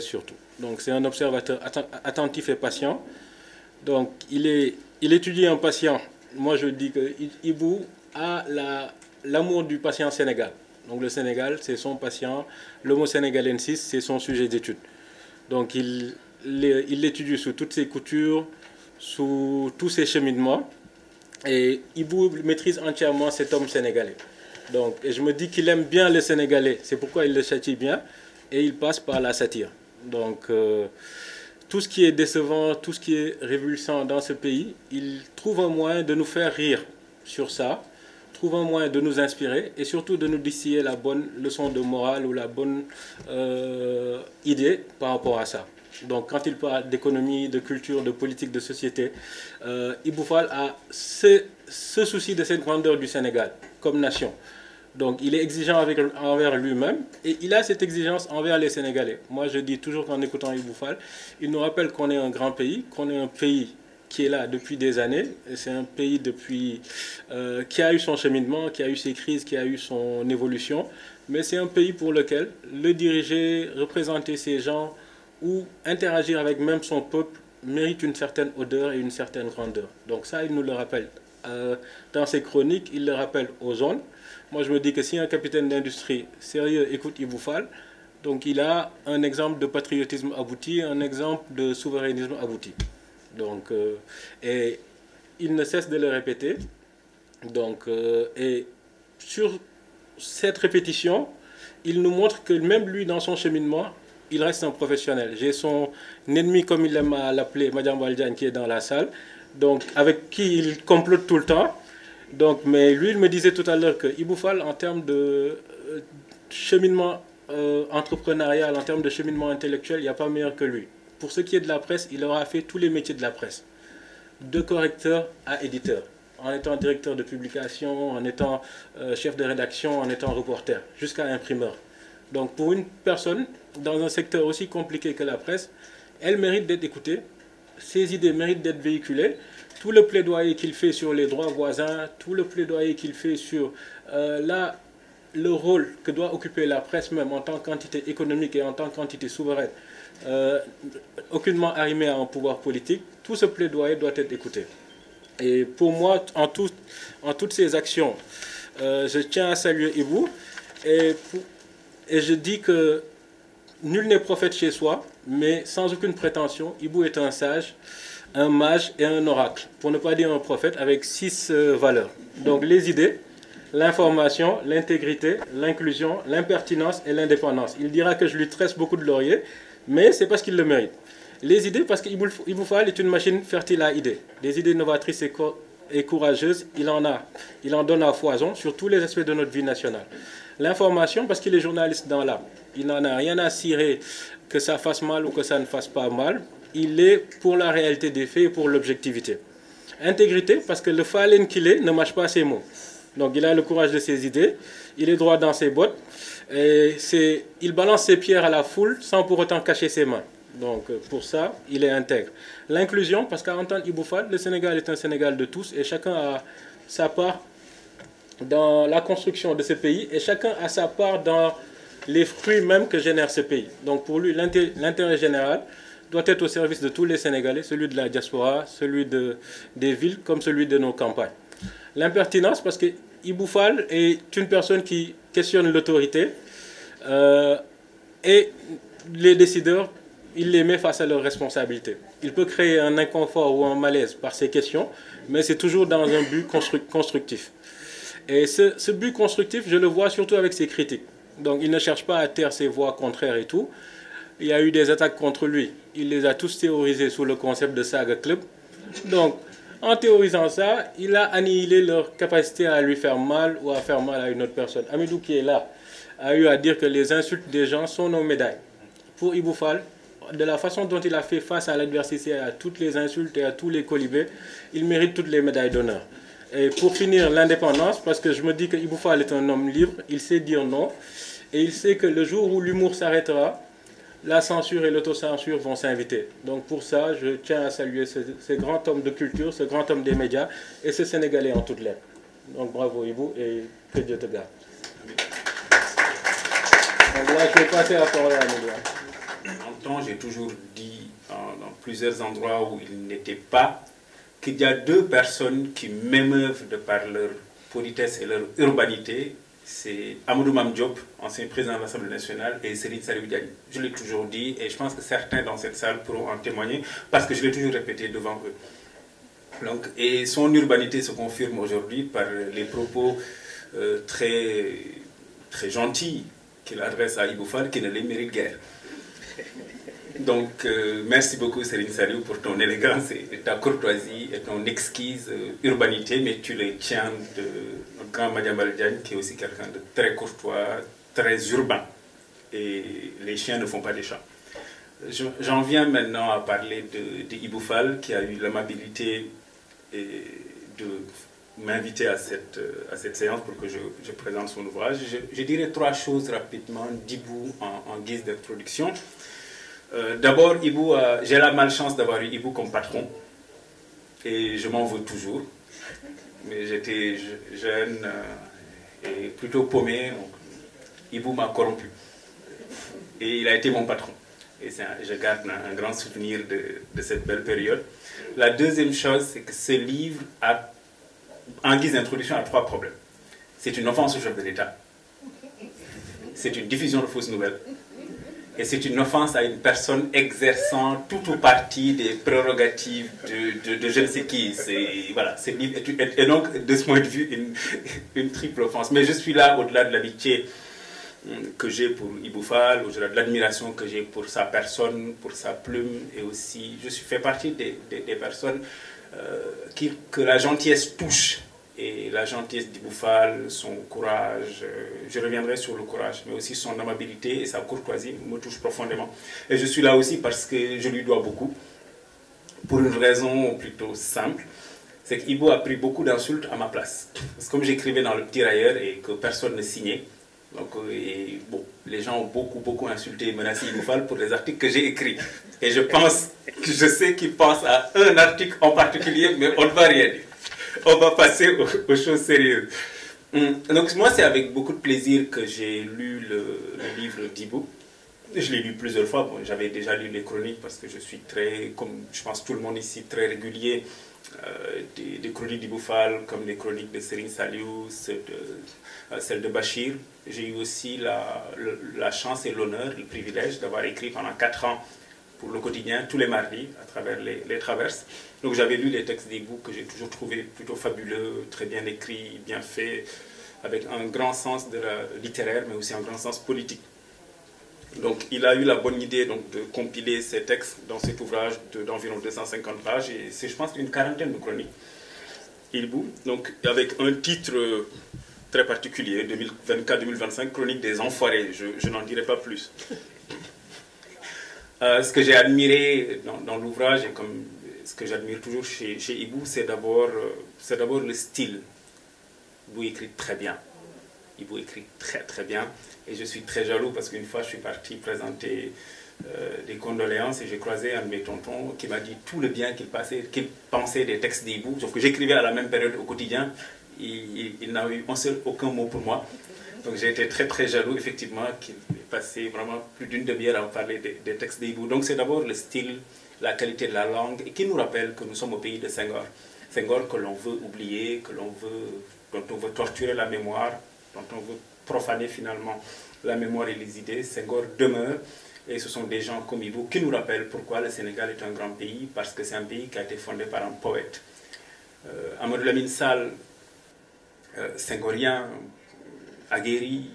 surtout. Donc c'est un observateur attentif et patient. Donc il étudie un patient. Moi je dis que Ibou a l'amour du patient Sénégal. Donc le Sénégal c'est son patient, l'Homo sénégalensis c'est son sujet d'étude. Donc il l'étudie sous toutes ses coutures, sous tous ses cheminements. Et Ibou maîtrise entièrement cet homme sénégalais. Donc, et je me dis qu'il aime bien le Sénégalais, c'est pourquoi il le châtie bien, et il passe par la satire. Donc, tout ce qui est décevant, tout ce qui est révulsant dans ce pays, il trouve un moyen de nous faire rire sur ça, trouve un moyen de nous inspirer, et surtout de nous distiller la bonne leçon de morale ou la bonne idée par rapport à ça. Donc quand il parle d'économie, de culture, de politique, de société, Ibou Fall a ce souci de cette grandeur du Sénégal comme nation. Donc il est exigeant envers lui-même et il a cette exigence envers les Sénégalais. Moi je dis toujours qu'en écoutant Ibou Fall, il nous rappelle qu'on est un grand pays, qu'on est un pays qui est là depuis des années. C'est un pays qui a eu son cheminement, qui a eu ses crises, qui a eu son évolution. Mais c'est un pays pour lequel le diriger, représenter ces gens, ou interagir avec même son peuple mérite une certaine odeur et une certaine grandeur. Donc ça, il nous le rappelle. Dans ses chroniques, il le rappelle aux zones. Moi, je me dis que si un capitaine d'industrie sérieux écoute Ibou Fall, donc il a un exemple de patriotisme abouti, un exemple de souverainisme abouti. Donc, et il ne cesse de le répéter. Donc, et sur cette répétition, il nous montre que même lui, dans son cheminement, il reste un professionnel. J'ai son ennemi, comme il aime à l'appeler, Madame Waldiane, qui est dans la salle, donc avec qui il complote tout le temps. Donc, mais lui, il me disait tout à l'heure que Ibou Fall, en termes de cheminement entrepreneurial, en termes de cheminement intellectuel, il n'y a pas meilleur que lui. Pour ce qui est de la presse, il aura fait tous les métiers de la presse, de correcteur à éditeur, en étant directeur de publication, en étant chef de rédaction, en étant reporter, jusqu'à imprimeur. Donc pour une personne dans un secteur aussi compliqué que la presse, elle mérite d'être écoutée, ses idées méritent d'être véhiculées. Tout le plaidoyer qu'il fait sur les droits voisins, tout le plaidoyer qu'il fait sur le rôle que doit occuper la presse même en tant qu'entité économique et en tant qu'entité souveraine, aucunement arrimée à un pouvoir politique, tout ce plaidoyer doit être écouté. Et pour moi, en toutes ces actions, je tiens à saluer Ibou et je dis que nul n'est prophète chez soi, mais sans aucune prétention, Ibou est un sage, un mage et un oracle, pour ne pas dire un prophète, avec 6 valeurs. Donc les idées, l'information, l'intégrité, l'inclusion, l'impertinence et l'indépendance. Il dira que je lui tresse beaucoup de lauriers, mais c'est parce qu'il le mérite. Les idées, parce qu'Ibou Fall est une machine fertile à idées. Des idées novatrices et courageuses, il en donne à foison sur tous les aspects de notre vie nationale. L'information, parce qu'il est journaliste dans l'âme. Il n'en a rien à cirer que ça fasse mal ou que ça ne fasse pas mal. Il est pour la réalité des faits et pour l'objectivité. Intégrité, parce que le Fallen qu'il est ne mâche pas ses mots. Donc il a le courage de ses idées, il est droit dans ses bottes, et il balance ses pierres à la foule sans pour autant cacher ses mains. Donc pour ça, il est intègre. L'inclusion, parce qu'à entendre Ibou Fall, le Sénégal est un Sénégal de tous et chacun a sa part dans la construction de ce pays et chacun a sa part dans les fruits même que génère ce pays. Donc pour lui, l'intérêt général doit être au service de tous les Sénégalais, celui de la diaspora, celui des villes comme celui de nos campagnes. L'impertinence, parce que Ibou Fall est une personne qui questionne l'autorité et les décideurs, il les met face à leurs responsabilités. Il peut créer un inconfort ou un malaise par ses questions, mais c'est toujours dans un but constructif. Et ce but constructif, je le vois surtout avec ses critiques. Donc il ne cherche pas à taire ses voix contraires et tout. Il y a eu des attaques contre lui. Il les a tous théorisées sous le concept de saga club. Donc en théorisant ça, il a annihilé leur capacité à lui faire mal ou à faire mal à une autre personne. Amidou qui est là a eu à dire que les insultes des gens sont nos médailles. Pour Ibou Fall, de la façon dont il a fait face à l'adversité, à toutes les insultes et à tous les colibés, il mérite toutes les médailles d'honneur. Et pour finir, l'indépendance, parce que je me dis que Ibou Fall est un homme libre, il sait dire non, et il sait que le jour où l'humour s'arrêtera, la censure et l'autocensure vont s'inviter. Donc pour ça, je tiens à saluer ce grand homme de culture, ce grand homme des médias, et ce Sénégalais en toutes lettres. Donc bravo Ibou, et que Dieu te garde. Donc là, je vais passer la parole à Amélia. temps, j'ai toujours dit dans plusieurs endroits où il n'était pas, qu'il y a deux personnes qui m'émeuvent de par leur politesse et leur urbanité. C'est Amadou Mame Diop, ancien président de l'Assemblée nationale, et Serigne Saliou Diagne. Je l'ai toujours dit, et je pense que certains dans cette salle pourront en témoigner, parce que je l'ai toujours répété devant eux. Donc, et son urbanité se confirme aujourd'hui par les propos très, très gentils qu'il adresse à Ibou Fall, qui ne les mérite guère. Donc, merci beaucoup Serigne Saliou pour ton élégance et ta courtoisie et ton exquise urbanité, mais tu les tiens de notre grand Madiambal Diagne, qui est aussi quelqu'un de très courtois, très urbain. Et les chiens ne font pas des chats. J'en viens maintenant à parler de Ibou Fall, qui a eu l'amabilité de m'inviter à cette séance pour que je présente son ouvrage. Je dirais trois choses rapidement d'Ibou en guise d'introduction. D'abord, j'ai la malchance d'avoir eu Ibou comme patron, et je m'en veux toujours. Mais j'étais jeune et plutôt paumé, donc Ibou m'a corrompu. Et il a été mon patron. Et je garde un grand souvenir de cette belle période. La deuxième chose, c'est que ce livre, en guise d'introduction, a trois problèmes. C'est une offense au chef de l'État. C'est une diffusion de fausses nouvelles. Et c'est une offense à une personne exerçant tout ou partie des prérogatives de je ne sais qui. Voilà, et donc, de ce point de vue, une triple offense. Mais je suis là au-delà de l'amitié que j'ai pour Ibou Fall, au-delà de l'admiration que j'ai pour sa personne, pour sa plume, et aussi, je fais partie des personnes que la gentillesse touche. Et la gentillesse d'Ibou Fall, son courage, je reviendrai sur le courage, mais aussi son amabilité et sa courtoisie me touchent profondément. Et je suis là aussi parce que je lui dois beaucoup, pour une raison plutôt simple, c'est qu'Ibou a pris beaucoup d'insultes à ma place. Parce que comme j'écrivais dans le Tirailleur et que personne ne signait, donc, les gens ont beaucoup insulté et menacé Ibou Fall pour les articles que j'ai écrits. Et je sais qu'ils pensent à un article en particulier, mais on ne va rien dire. On va passer aux choses sérieuses. Donc moi, c'est avec beaucoup de plaisir que j'ai lu le livre d'Ibou. Je l'ai lu plusieurs fois. Bon, j'avais déjà lu les chroniques parce que je suis très, comme je pense tout le monde ici, très régulier des chroniques d'Ibou Fall, comme les chroniques de Serigne Saliou, celles de Bachir. J'ai eu aussi la chance et l'honneur, le privilège d'avoir écrit pendant 4 ans pour le quotidien, tous les mardis, à travers les traverses. Donc j'avais lu les textes d'Ibou que j'ai toujours trouvé plutôt fabuleux, très bien écrits, bien faits, avec un grand sens littéraire, mais aussi un grand sens politique. Donc il a eu la bonne idée donc, de compiler ces textes dans cet ouvrage d'environ 250 pages, et c'est, je pense, une quarantaine de chroniques. Ibou, donc avec un titre très particulier, 2024-2025, Chronique des Enfoirés, je n'en dirai pas plus. Ce que j'ai admiré dans l'ouvrage, et comme ce que j'admire toujours chez Ibou, c'est d'abord le style. Ibou écrit très bien. Ibou écrit très bien. Et je suis très jaloux parce qu'une fois, je suis parti présenter des condoléances et j'ai croisé un de mes tontons qui m'a dit tout le bien qu'il pensait des textes d'Ibou. Sauf que j'écrivais à la même période au quotidien. Il n'a eu aucun mot pour moi. Donc j'ai été très jaloux, effectivement, qu'il ait passé vraiment plus d'une demi-heure à parler des textes d'Ibou. Donc c'est d'abord le style, la qualité de la langue, et qui nous rappelle que nous sommes au pays de Senghor. Senghor que l'on veut oublier, dont on veut torturer la mémoire, dont on veut profaner finalement la mémoire et les idées. Senghor demeure, et ce sont des gens comme Ibou qui nous rappellent pourquoi le Sénégal est un grand pays, parce que c'est un pays qui a été fondé par un poète. Amadou Lamine Sall, senghorien, aguerri,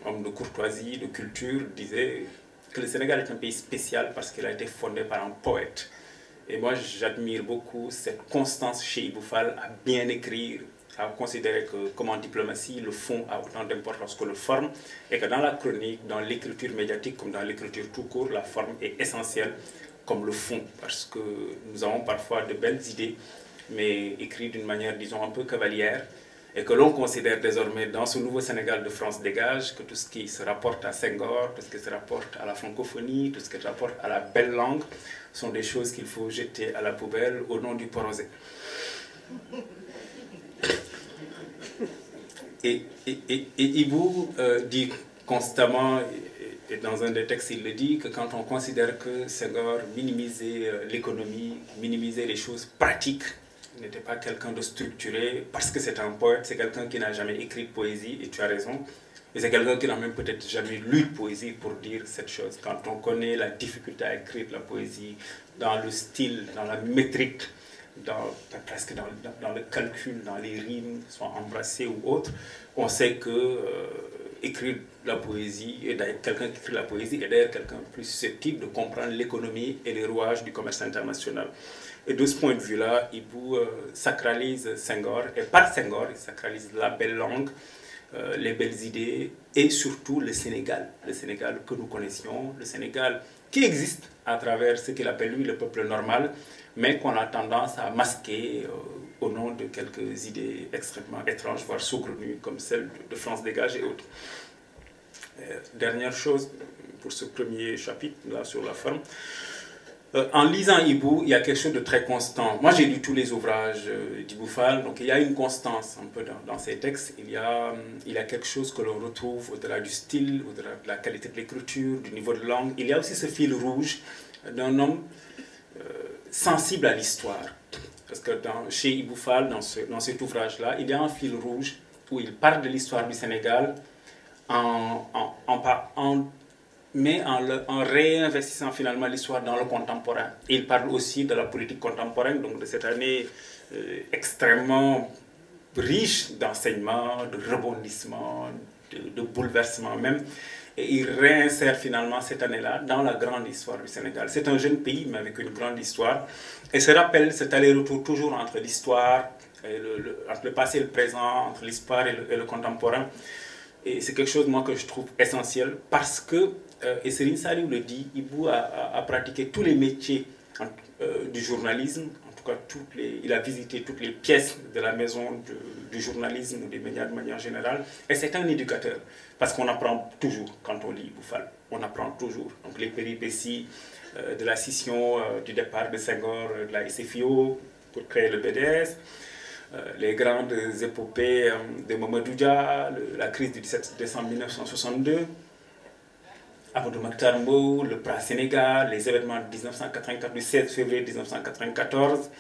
homme de courtoisie, de culture, disait que le Sénégal est un pays spécial parce qu'il a été fondé par un poète. Et moi, j'admire beaucoup cette constance chez Ibou Fall à bien écrire, à considérer que, comme en diplomatie, le fond a autant d'importance que le forme, et que dans la chronique, dans l'écriture médiatique, comme dans l'écriture tout court, la forme est essentielle comme le fond, parce que nous avons parfois de belles idées, mais écrites d'une manière, disons, un peu cavalière, et que l'on considère désormais dans ce nouveau Sénégal de France dégage que tout ce qui se rapporte à Senghor, tout ce qui se rapporte à la francophonie, tout ce qui se rapporte à la belle langue, sont des choses qu'il faut jeter à la poubelle au nom du porosé. Et Ibou dit constamment, Et dans un des textes, il le dit que quand on considère que Senghor minimisait l'économie, minimisait les choses pratiques, il n'était pas quelqu'un de structuré, parce que c'est un poète, c'est quelqu'un qui n'a jamais écrit de poésie, et tu as raison. Et c'est quelqu'un qui n'a même peut-être jamais lu de poésie pour dire cette chose. Quand on connaît la difficulté à écrire de la poésie, dans le style, dans la métrique, presque dans le calcul, dans les rimes, soit embrassées ou autres, on sait que écrire de la poésie, et quelqu'un qui écrit de la poésie est d'ailleurs quelqu'un plus susceptible de comprendre l'économie et les rouages du commerce international. Et de ce point de vue-là, Ibou sacralise Senghor, et par Senghor, il sacralise la belle langue, les belles idées, et surtout le Sénégal que nous connaissions, le Sénégal qui existe à travers ce qu'il appelle lui le peuple normal, mais qu'on a tendance à masquer au nom de quelques idées extrêmement étranges, voire saugrenues, comme celle de France Dégage et autres. Dernière chose, pour ce premier chapitre, là, sur la forme, en lisant Ibou, il y a quelque chose de très constant. Moi, j'ai lu tous les ouvrages d'Ibou Fall, donc il y a une constance un peu dans ses textes. Il y a quelque chose que l'on retrouve au-delà du style, au-delà de la qualité de l'écriture, du niveau de langue. Il y a aussi ce fil rouge d'un homme sensible à l'histoire. Parce que chez Ibou Fall, dans cet ouvrage-là, il y a un fil rouge où il parle de l'histoire du Sénégal mais en réinvestissant finalement l'histoire dans le contemporain. Et il parle aussi de la politique contemporaine, donc de cette année extrêmement riche d'enseignements, de rebondissements, de bouleversements même. Et il réinsère finalement cette année-là dans la grande histoire du Sénégal. C'est un jeune pays, mais avec une grande histoire. Et se rappelle cet aller-retour toujours entre l'histoire, entre le passé et le présent, entre l'histoire et le contemporain. Et c'est quelque chose, moi, que je trouve essentiel parce que, et Serigne Saliou le dit, Ibou a pratiqué tous les métiers du journalisme. En tout cas, il a visité toutes les pièces de la maison du journalisme ou des médias de manière générale. Et c'est un éducateur. Parce qu'on apprend toujours quand on lit Ibou Fall. On apprend toujours. Donc les péripéties de la scission, du départ de Senghor, de la SFIO pour créer le BDS. Les grandes épopées de Mamadou Dia, la crise du 17 décembre 1962, Amadou Makhtar Mbow, le PRA Sénégal, les événements de 1984, du 16 février 1994,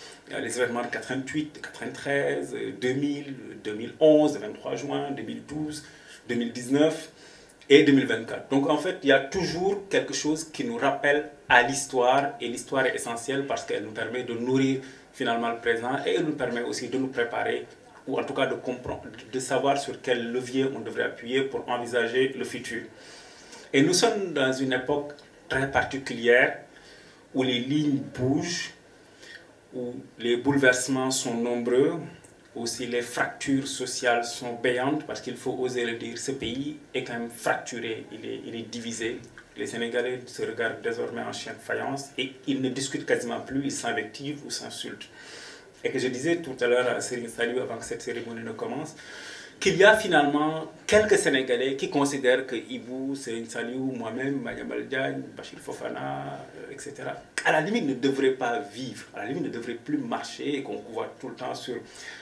les événements de 88, 93, 2000, 2011, 23 juin, 2012, 2019 et 2024. Donc en fait, il y a toujours quelque chose qui nous rappelle à l'histoire, et l'histoire est essentielle parce qu'elle nous permet de nourrir finalement le présent, et elle nous permet aussi de nous préparer, ou en tout cas de comprendre, de savoir sur quel levier on devrait appuyer pour envisager le futur. Et nous sommes dans une époque très particulière où les lignes bougent, où les bouleversements sont nombreux, aussi les fractures sociales sont béantes, parce qu'il faut oser le dire, ce pays est quand même fracturé, il est divisé. Les Sénégalais se regardent désormais en chien de faïence et ils ne discutent quasiment plus, ils s'invectivent ou s'insultent. Et que je disais tout à l'heure à Serigne Saliou, avant que cette cérémonie ne commence, qu'il y a finalement quelques Sénégalais qui considèrent que Ibou, Serigne Saliou, moi-même, Madiambal Diagne, Bachir Fofana, etc., à la limite ne devraient pas vivre, à la limite ne devraient plus marcher, et qu'on voit tout le temps sur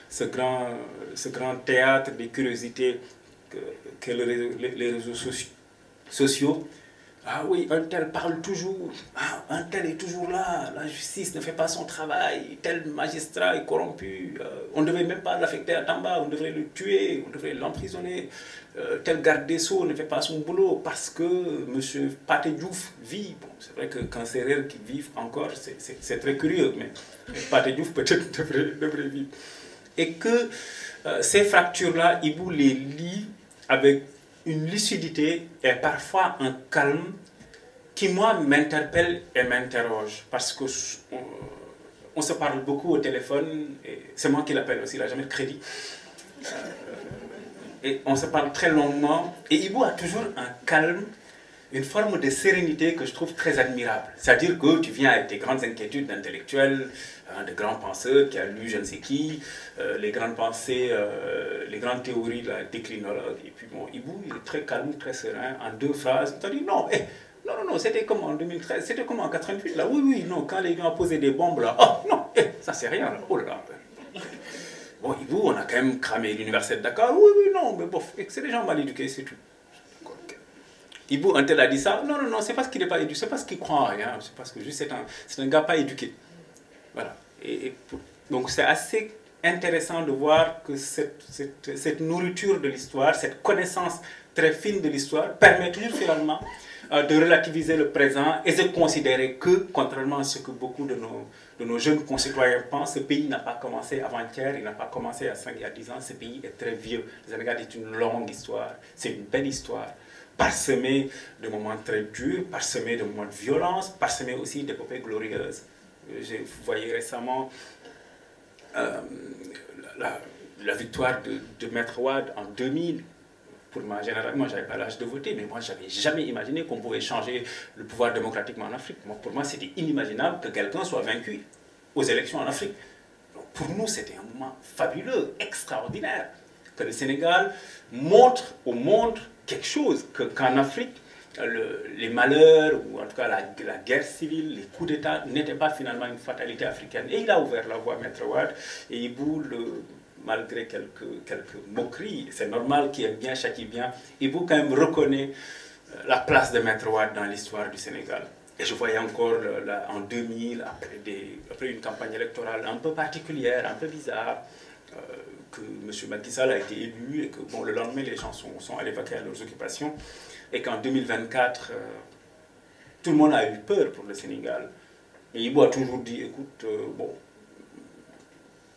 ce grand théâtre des curiosités que les réseaux sociaux. Ah oui, un tel parle toujours, un tel est toujours là, la justice ne fait pas son travail, tel magistrat est corrompu, on ne devait même pas l'affecter à Tamba, on devrait le tuer, on devrait l'emprisonner, tel garde des Sceaux ne fait pas son boulot parce que M. Pathé Diouf vit. Bon, c'est vrai qu'un Sérère qui vit encore, c'est très curieux, mais Pathé Diouf peut-être devrait vivre. Et que ces fractures-là, Ibou les lie avec une lucidité et parfois un calme qui, moi, m'interpelle et m'interroge. Parce qu'on se parle beaucoup au téléphone, et c'est moi qui l'appelle aussi, il n'a jamais de crédit. Et on se parle très longuement, et Ibou a toujours un calme, une forme de sérénité que je trouve très admirable. C'est-à-dire que tu viens avec tes grandes inquiétudes d'intellectuel, de grands penseurs qui a lu je ne sais qui, les grandes pensées, les grandes théories de la déclinologue. Et puis bon, Ibou, il est très calme, très serein. En 2 phrases, il t'a dit non, non, c'était comme en 2013, c'était comme en 88 là. Oui, non, quand les gens ont posé des bombes là, oh non, ça c'est rien là, oh là là. Bon, Ibou, on a quand même cramé l'université de Dakar. Oui, non, mais bon, c'est des gens mal éduqués, c'est tout. Ibou, un tel a dit ça. Non, non, non, c'est parce qu'il n'est pas éduqué, c'est parce qu'il croit en rien, c'est parce que juste c'est un gars pas éduqué. Voilà. Donc c'est assez intéressant de voir que cette nourriture de l'histoire, cette connaissance très fine de l'histoire, permet toujours finalement de relativiser le présent et de considérer que, contrairement à ce que beaucoup de nos jeunes concitoyens pensent, ce pays n'a pas commencé avant-hier, il n'a pas commencé à 5 et à 10 ans, ce pays est très vieux. Le Sénégal est une longue histoire, c'est une belle histoire, parsemée de moments très durs, parsemée de moments de violence, parsemée aussi d'épopées glorieuses. Vous voyez récemment la victoire de Maître Wade en 2000. Pour ma génération, moi, je n'avais pas l'âge de voter, mais moi, je n'avais jamais imaginé qu'on pouvait changer le pouvoir démocratiquement en Afrique. Pour moi, c'était inimaginable que quelqu'un soit vaincu aux élections en Afrique. Donc, pour nous, c'était un moment fabuleux, extraordinaire, que le Sénégal montre au monde quelque chose, qu'en Afrique, les malheurs, ou en tout cas la guerre civile, les coups d'État, n'étaient pas finalement une fatalité africaine. Et il a ouvert la voie à Maître Wade, et Ibou, malgré quelques moqueries, c'est normal qu'il aime bien, châtie bien, Ibou quand même reconnaît la place de Maître Wade dans l'histoire du Sénégal. Et je voyais encore en 2000, après une campagne électorale un peu particulière, un peu bizarre, que M. Macky Sall a été élu et que bon, le lendemain, les gens sont allés vaquer à leurs occupations. Et qu'en 2024, tout le monde a eu peur pour le Sénégal. Et Ibou a toujours dit, écoute, bon,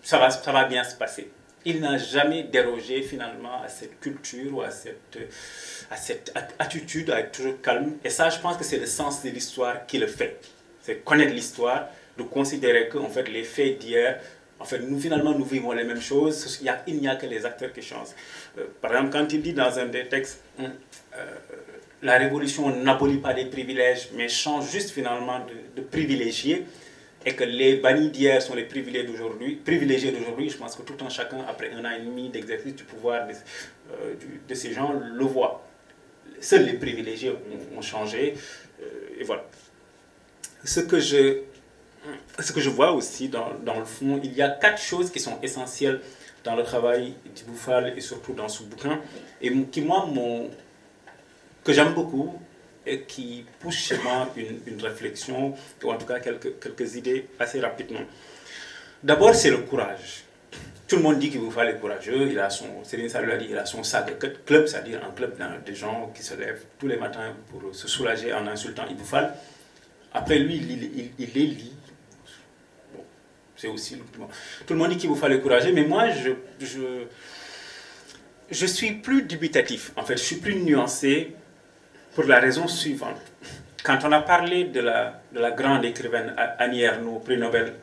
ça va bien se passer. Il n'a jamais dérogé finalement à cette culture ou à cette attitude à être toujours calme. Et ça, je pense que c'est le sens de l'histoire qui le fait. C'est connaître l'histoire, de considérer que en fait, les faits d'hier, en fait, nous finalement, nous vivons les mêmes choses. Il n'y a que les acteurs qui changent. Par exemple, quand il dit dans un des textes, la révolution n'abolit pas les privilèges, mais change juste finalement de privilégier, et que les bannis d'hier sont les privilégiés d'aujourd'hui, je pense que tout un chacun, après 1 an et demi d'exercice du pouvoir de ces gens, le voit. Seuls les privilégiés ont changé, et voilà. Ce que je vois aussi dans le fond, il y a 4 choses qui sont essentielles dans le travail d'Ibou Fall et surtout dans ce bouquin, et qui, moi, que j'aime beaucoup, et qui pousse chez moi une réflexion, ou en tout cas quelques idées assez rapidement. D'abord, c'est le courage. Tout le monde dit qu'il vous fallait courageux, Céline Salou a dit, il a son sac de club, c'est-à-dire un club de gens qui se lèvent tous les matins pour se soulager en insultant Ibou Fall. Après lui, il les lit. Bon, c'est aussi... Bon. Tout le monde dit qu'il vous fallait courageux, mais moi, je suis plus dubitatif. En fait, je suis plus nuancé, pour la raison suivante. Quand on a parlé de la grande écrivaine Annie Ernaux, prix Nobel,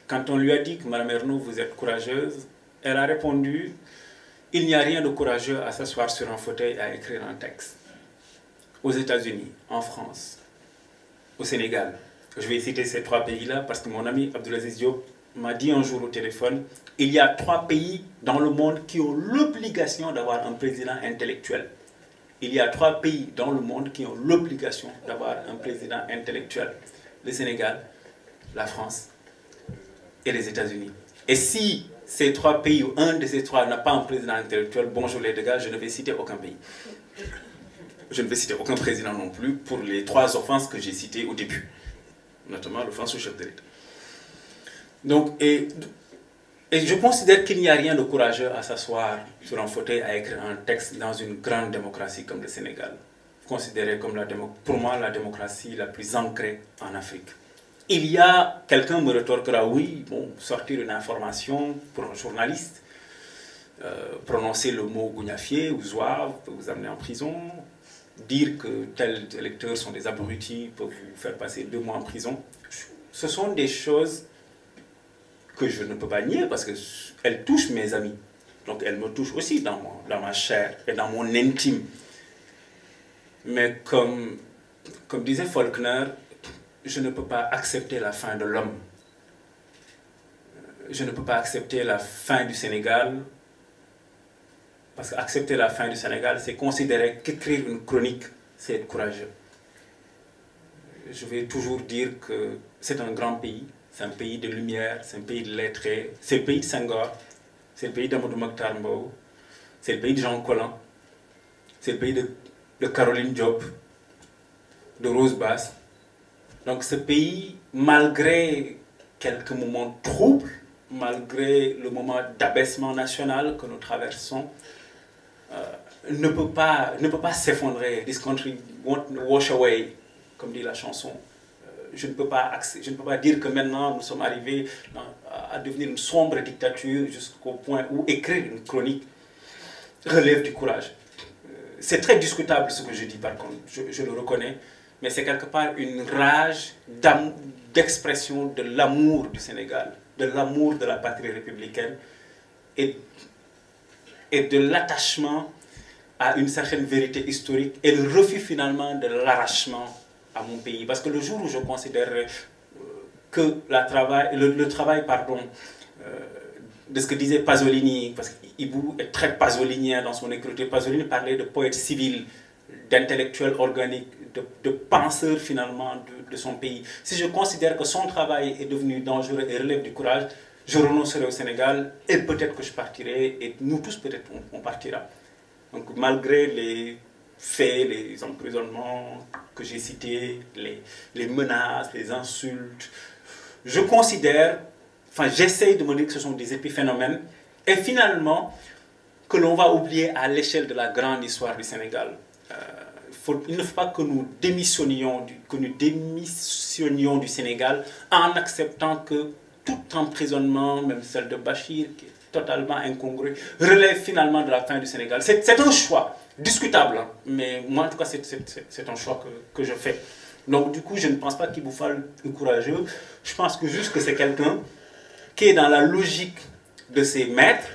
quand on lui a dit que Mme Ernaux, vous êtes courageuse, elle a répondu, il n'y a rien de courageux à s'asseoir sur un fauteuil et à écrire un texte. Aux États-Unis, en France, au Sénégal. Je vais citer ces 3 pays-là parce que mon ami Abdoulaziz Diop m'a dit un jour au téléphone, il y a 3 pays dans le monde qui ont l'obligation d'avoir un président intellectuel. Il y a 3 pays dans le monde qui ont l'obligation d'avoir un président intellectuel. Le Sénégal, la France et les États-Unis. Et si ces 3 pays, ou un de ces 3 n'a pas un président intellectuel, bonjour les dégâts, je ne vais citer aucun pays. Je ne vais citer aucun président non plus pour les 3 offenses que j'ai citées au début. Notamment l'offense au chef de l'État. Donc, et je considère qu'il n'y a rien de courageux à s'asseoir sur un fauteuil à écrire un texte dans une grande démocratie comme le Sénégal, considérée comme pour moi la démocratie la plus ancrée en Afrique. Il y a, quelqu'un me rétorquera, oui, bon, sortir une information pour un journaliste, prononcer le mot gougnafier ou zouave peut vous amener en prison, dire que tels électeurs sont des abrutis peut vous faire passer 2 mois en prison. Ce sont des choses que je ne peux pas nier parce qu'elles touchent mes amis. Donc elles me touchent aussi dans ma chair et dans mon intime. Mais comme disait Faulkner, je ne peux pas accepter la fin de l'homme. Je ne peux pas accepter la fin du Sénégal parce qu'accepter la fin du Sénégal, c'est considérer qu'écrire une chronique, c'est être courageux. Je vais toujours dire que c'est un grand pays. C'est un pays de lumière, c'est un pays de lettrés, c'est le pays de Senghor, c'est le pays d'Amadou Mokhtar Mbow, c'est le pays de Jean Collin, c'est le pays de Caroline Diop, de Rose Basse. Donc ce pays, malgré quelques moments troubles, malgré le moment d'abaissement national que nous traversons, ne peut pas s'effondrer. This country won't wash away, comme dit la chanson. Je ne peux pas dire que maintenant nous sommes arrivés à devenir une sombre dictature jusqu'au point où écrire une chronique relève du courage. C'est très discutable ce que je dis par contre, je le reconnais, mais c'est quelque part une rage d'expression de l'amour du Sénégal, de l'amour de la patrie républicaine et de l'attachement à une certaine vérité historique et le refus finalement de l'arrachement à mon pays. Parce que le jour où je considère que le travail de ce que disait Pasolini, parce qu'Ibou est très pasolinien dans son écriture, Pasolini parlait de poète civil, d'intellectuel organique, de penseur finalement de son pays. Si je considère que son travail est devenu dangereux et relève du courage, je renoncerai au Sénégal et peut-être que je partirai, et nous tous peut-être on partira. Donc malgré les faits, les emprisonnements que j'ai cités, les menaces, les insultes, je considère, j'essaye de me dire que ce sont des épiphénomènes et finalement que l'on va oublier à l'échelle de la grande histoire du Sénégal. Il ne faut pas que nous démissionnions du Sénégal en acceptant que tout emprisonnement, même celle de Bachir, qui est totalement incongru, relève finalement de la fin du Sénégal. C'est un choix discutable, hein, mais moi en tout cas c'est un choix que je fais. Donc du coup je ne pense pas qu'il vous faille un courageux, je pense que juste que c'est quelqu'un qui est dans la logique de ses maîtres,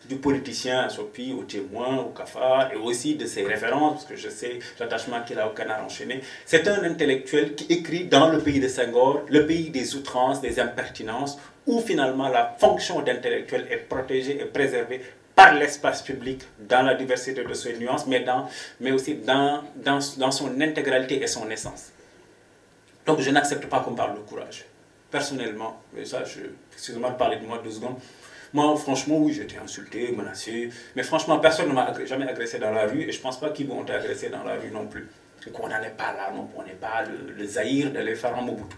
du politicien à Sopi, au témoin, au Cafard, et aussi de ses références, parce que je sais l'attachement qu'il a au Canard enchaîné. C'est un intellectuel qui écrit dans le pays de Senghor, le pays des outrances, des impertinences, où finalement la fonction d'intellectuel est protégée et préservée par l'espace public, dans la diversité de ses nuances, mais aussi dans son intégralité et son essence. Donc je n'accepte pas qu'on parle de courage. Personnellement, mais ça, excusez-moi de parler de moi 2 secondes, moi, franchement, oui, j'ai été insulté, menacé, mais franchement, personne ne m'a jamais agressé dans la rue, et je ne pense pas qu'ils vont t'agresser dans la rue non plus. Donc on n'en est pas là, non, on n'est pas le Zaïre d'aller faire un Mobutu.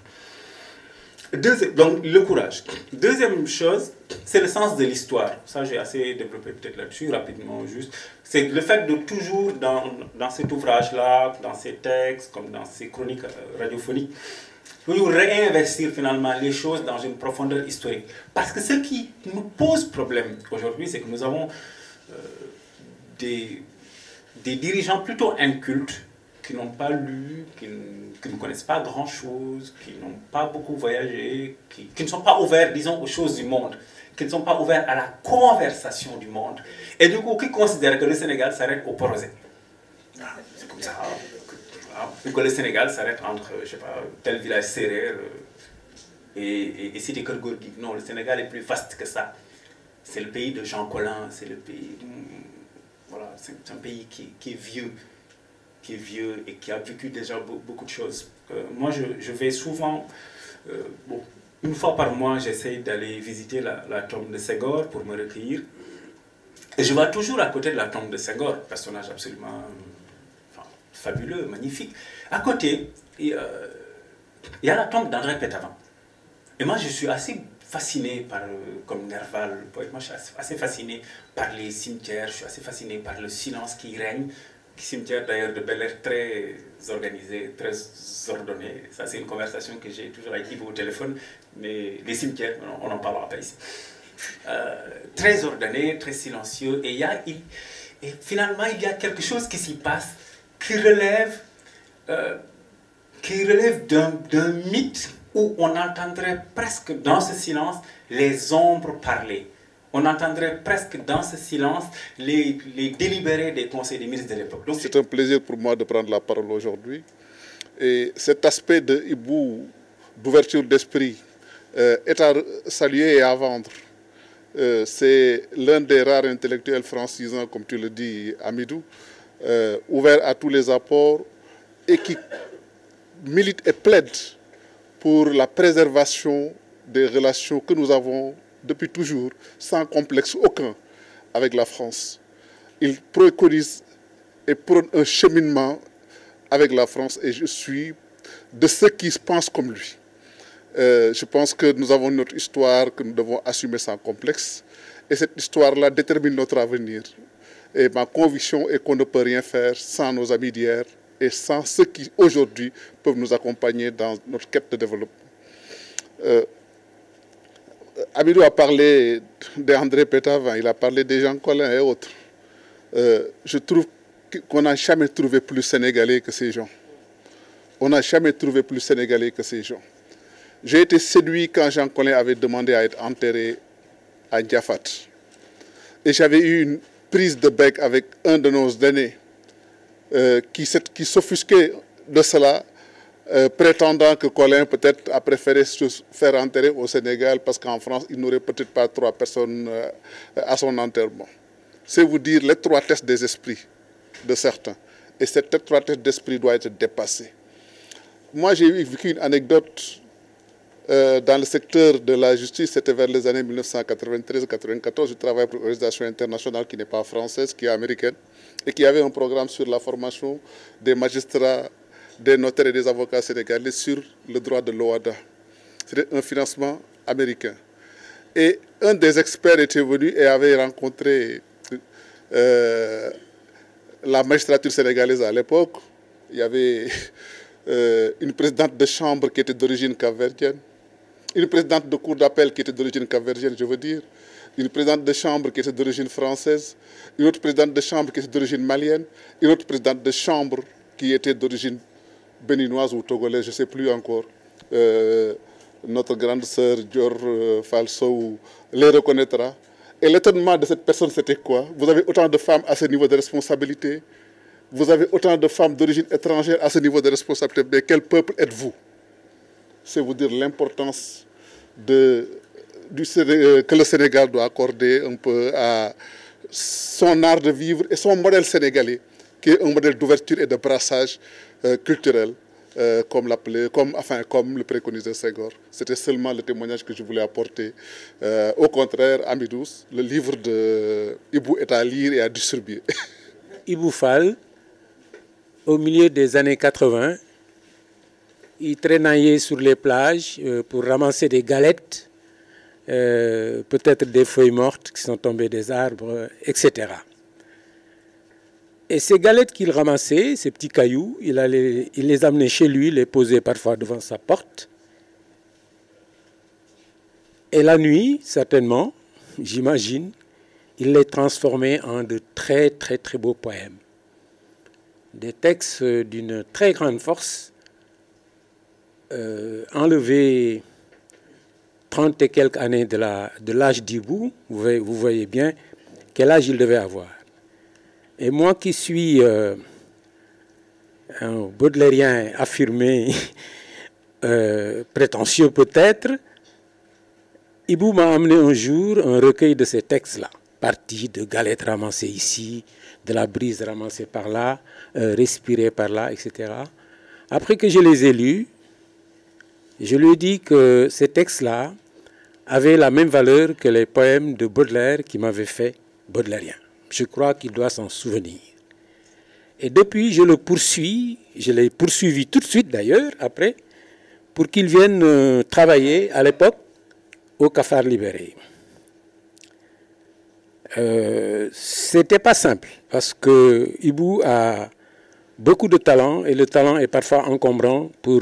Donc, le courage. Deuxième chose, c'est le sens de l'histoire. Ça, j'ai assez développé peut-être là-dessus, rapidement, juste. C'est le fait de toujours, dans cet ouvrage-là, dans ces textes, comme dans ces chroniques radiophoniques, toujours réinvestir finalement les choses dans une profondeur historique. Parce que ce qui nous pose problème aujourd'hui, c'est que nous avons des dirigeants plutôt incultes, qui n'ont pas lu, qui ne connaissent pas grand-chose, qui n'ont pas beaucoup voyagé, qui ne sont pas ouverts, disons, aux choses du monde, qui ne sont pas ouverts à la conversation du monde, et du coup, qui considèrent que le Sénégal s'arrête au Porosé. C'est comme ça. Que le Sénégal s'arrête entre, je sais pas, tel village sérère et Cité Keur Gorgui. Non, le Sénégal est plus vaste que ça. C'est le pays de Jean Collin, c'est le pays... Voilà, c'est un pays qui est vieux et qui a vécu déjà beaucoup de choses. Moi, je vais souvent, une fois par mois, j'essaye d'aller visiter la tombe de Senghor pour me recueillir. Et je vais toujours à côté de la tombe de Senghor, personnage absolument fabuleux, magnifique. À côté, il y a la tombe d'André Pétavin. Et moi, je suis assez fasciné par, comme Nerval, le poète, moi je suis assez fasciné par les cimetières, je suis assez fasciné par le silence qui règne. Cimetière d'ailleurs de Bel Air très organisé, très ordonné. Ça, c'est une conversation que j'ai toujours avec Yves au téléphone, mais les cimetières, on n'en parlera pas ici. Très ordonné, très silencieux, et finalement, il y a quelque chose qui s'y passe qui relève d'un mythe où on entendrait presque dans ce silence les ombres parler. On entendrait presque dans ce silence les délibérés des conseils des ministres de l'époque. C'est un plaisir pour moi de prendre la parole aujourd'hui. Et cet aspect de Ibou, d'ouverture d'esprit, est à saluer et à vendre. C'est l'un des rares intellectuels francisants, comme tu le dis, Amidou, ouvert à tous les apports et qui milite et plaide pour la préservation des relations que nous avons depuis toujours, sans complexe aucun, avec la France. Il préconise et prône un cheminement avec la France et je suis de ceux qui pensent comme lui. Je pense que nous avons notre histoire que nous devons assumer sans complexe et cette histoire-là détermine notre avenir. Et ma conviction est qu'on ne peut rien faire sans nos amis d'hier et sans ceux qui aujourd'hui peuvent nous accompagner dans notre quête de développement. Amidou a parlé d'André Pétavin, il a parlé de Jean Collin et autres. Je trouve qu'on n'a jamais trouvé plus sénégalais que ces gens. On n'a jamais trouvé plus sénégalais que ces gens. J'ai été séduit quand Jean Collin avait demandé à être enterré à Ndiafat. Et j'avais eu une prise de bec avec un de nos aînés qui s'offusquait de cela, prétendant que Collin peut-être a préféré se faire enterrer au Sénégal parce qu'en France, il n'aurait peut-être pas 3 personnes à son enterrement. C'est vous dire l'étroitesse des esprits de certains. Et cette étroitesse d'esprit doit être dépassée. Moi, j'ai vécu une anecdote dans le secteur de la justice, c'était vers les années 1993-1994. Je travaillais pour une organisation internationale qui n'est pas française, qui est américaine, et qui avait un programme sur la formation des magistrats, des notaires et des avocats sénégalais sur le droit de l'OADA. C'était un financement américain. Et un des experts était venu et avait rencontré la magistrature sénégalaise à l'époque. Il y avait une présidente de chambre qui était d'origine capverdienne, une présidente de cour d'appel qui était d'origine capverdienne, je veux dire, une présidente de chambre qui était d'origine française, une autre présidente de chambre qui était d'origine malienne, une autre présidente de chambre qui était d'origine béninoise ou togolaise, je ne sais plus encore. Notre grande sœur Dior Falso les reconnaîtra. Et l'étonnement de cette personne, c'était quoi? Vous avez autant de femmes à ce niveau de responsabilité, vous avez autant de femmes d'origine étrangère à ce niveau de responsabilité, mais quel peuple êtes-vous? C'est vous dire l'importance que le Sénégal doit accorder un peu à son art de vivre et son modèle sénégalais, qui est un modèle d'ouverture et de brassage culturel, comme le préconisait Senghor. C'était seulement le témoignage que je voulais apporter. Au contraire, Amidou, le livre de Ibou est à lire et à distribuer. Ibou Fall, au milieu des années 80, il traînaillait sur les plages pour ramasser des galettes, peut-être des feuilles mortes qui sont tombées des arbres, etc. Et ces galettes qu'il ramassait, ces petits cailloux, il les amenait chez lui, les posait parfois devant sa porte. Et la nuit, certainement, j'imagine, il les transformait en de très, très, très beaux poèmes. Des textes d'une très grande force, enlevé 30 et quelques années de l'âge d'Ibou, vous voyez bien quel âge il devait avoir. Et moi qui suis un baudelairien affirmé, prétentieux peut-être, Ibou m'a amené un jour un recueil de ces textes-là, partis de galettes ramassées ici, de la brise ramassée par là, respirée par là, etc. Après que je les ai lus, je lui ai dit que ces textes-là avaient la même valeur que les poèmes de Baudelaire qui m'avaient fait baudelairien. Je crois qu'il doit s'en souvenir. Et depuis, je l'ai poursuivi tout de suite d'ailleurs, après, pour qu'il vienne travailler à l'époque au Cafard Libéré. C'était pas simple, parce que Ibou a beaucoup de talent, et le talent est parfois encombrant pour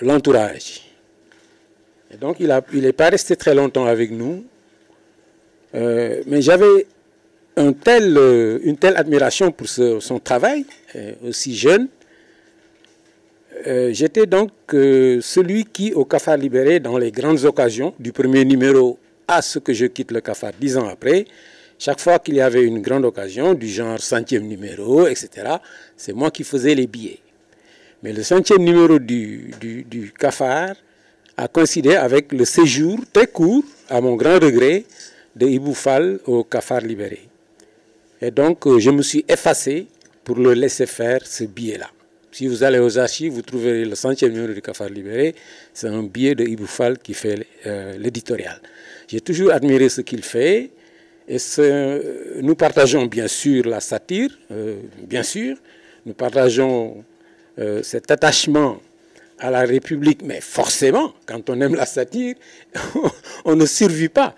l'entourage. Et donc, il n'est pas resté très longtemps avec nous. Mais j'avais une telle admiration pour son travail, aussi jeune. J'étais donc celui qui, au Cafard Libéré, dans les grandes occasions, du premier numéro à ce que je quitte le Cafard 10 ans après, chaque fois qu'il y avait une grande occasion, du genre 100e numéro, etc., c'est moi qui faisais les billets. Mais le 100e numéro du Cafard a coïncidé avec le séjour très court, à mon grand regret, de Ibou Fall au Cafard Libéré. Et donc, je me suis effacé pour le laisser faire ce billet-là. Si vous allez aux archives, vous trouverez le 100e numéro du Cafard Libéré. C'est un billet de Ibou Fall qui fait l'éditorial. J'ai toujours admiré ce qu'il fait. Et nous partageons bien sûr la satire, bien sûr, nous partageons cet attachement à la République, mais forcément, quand on aime la satire, on ne survit pas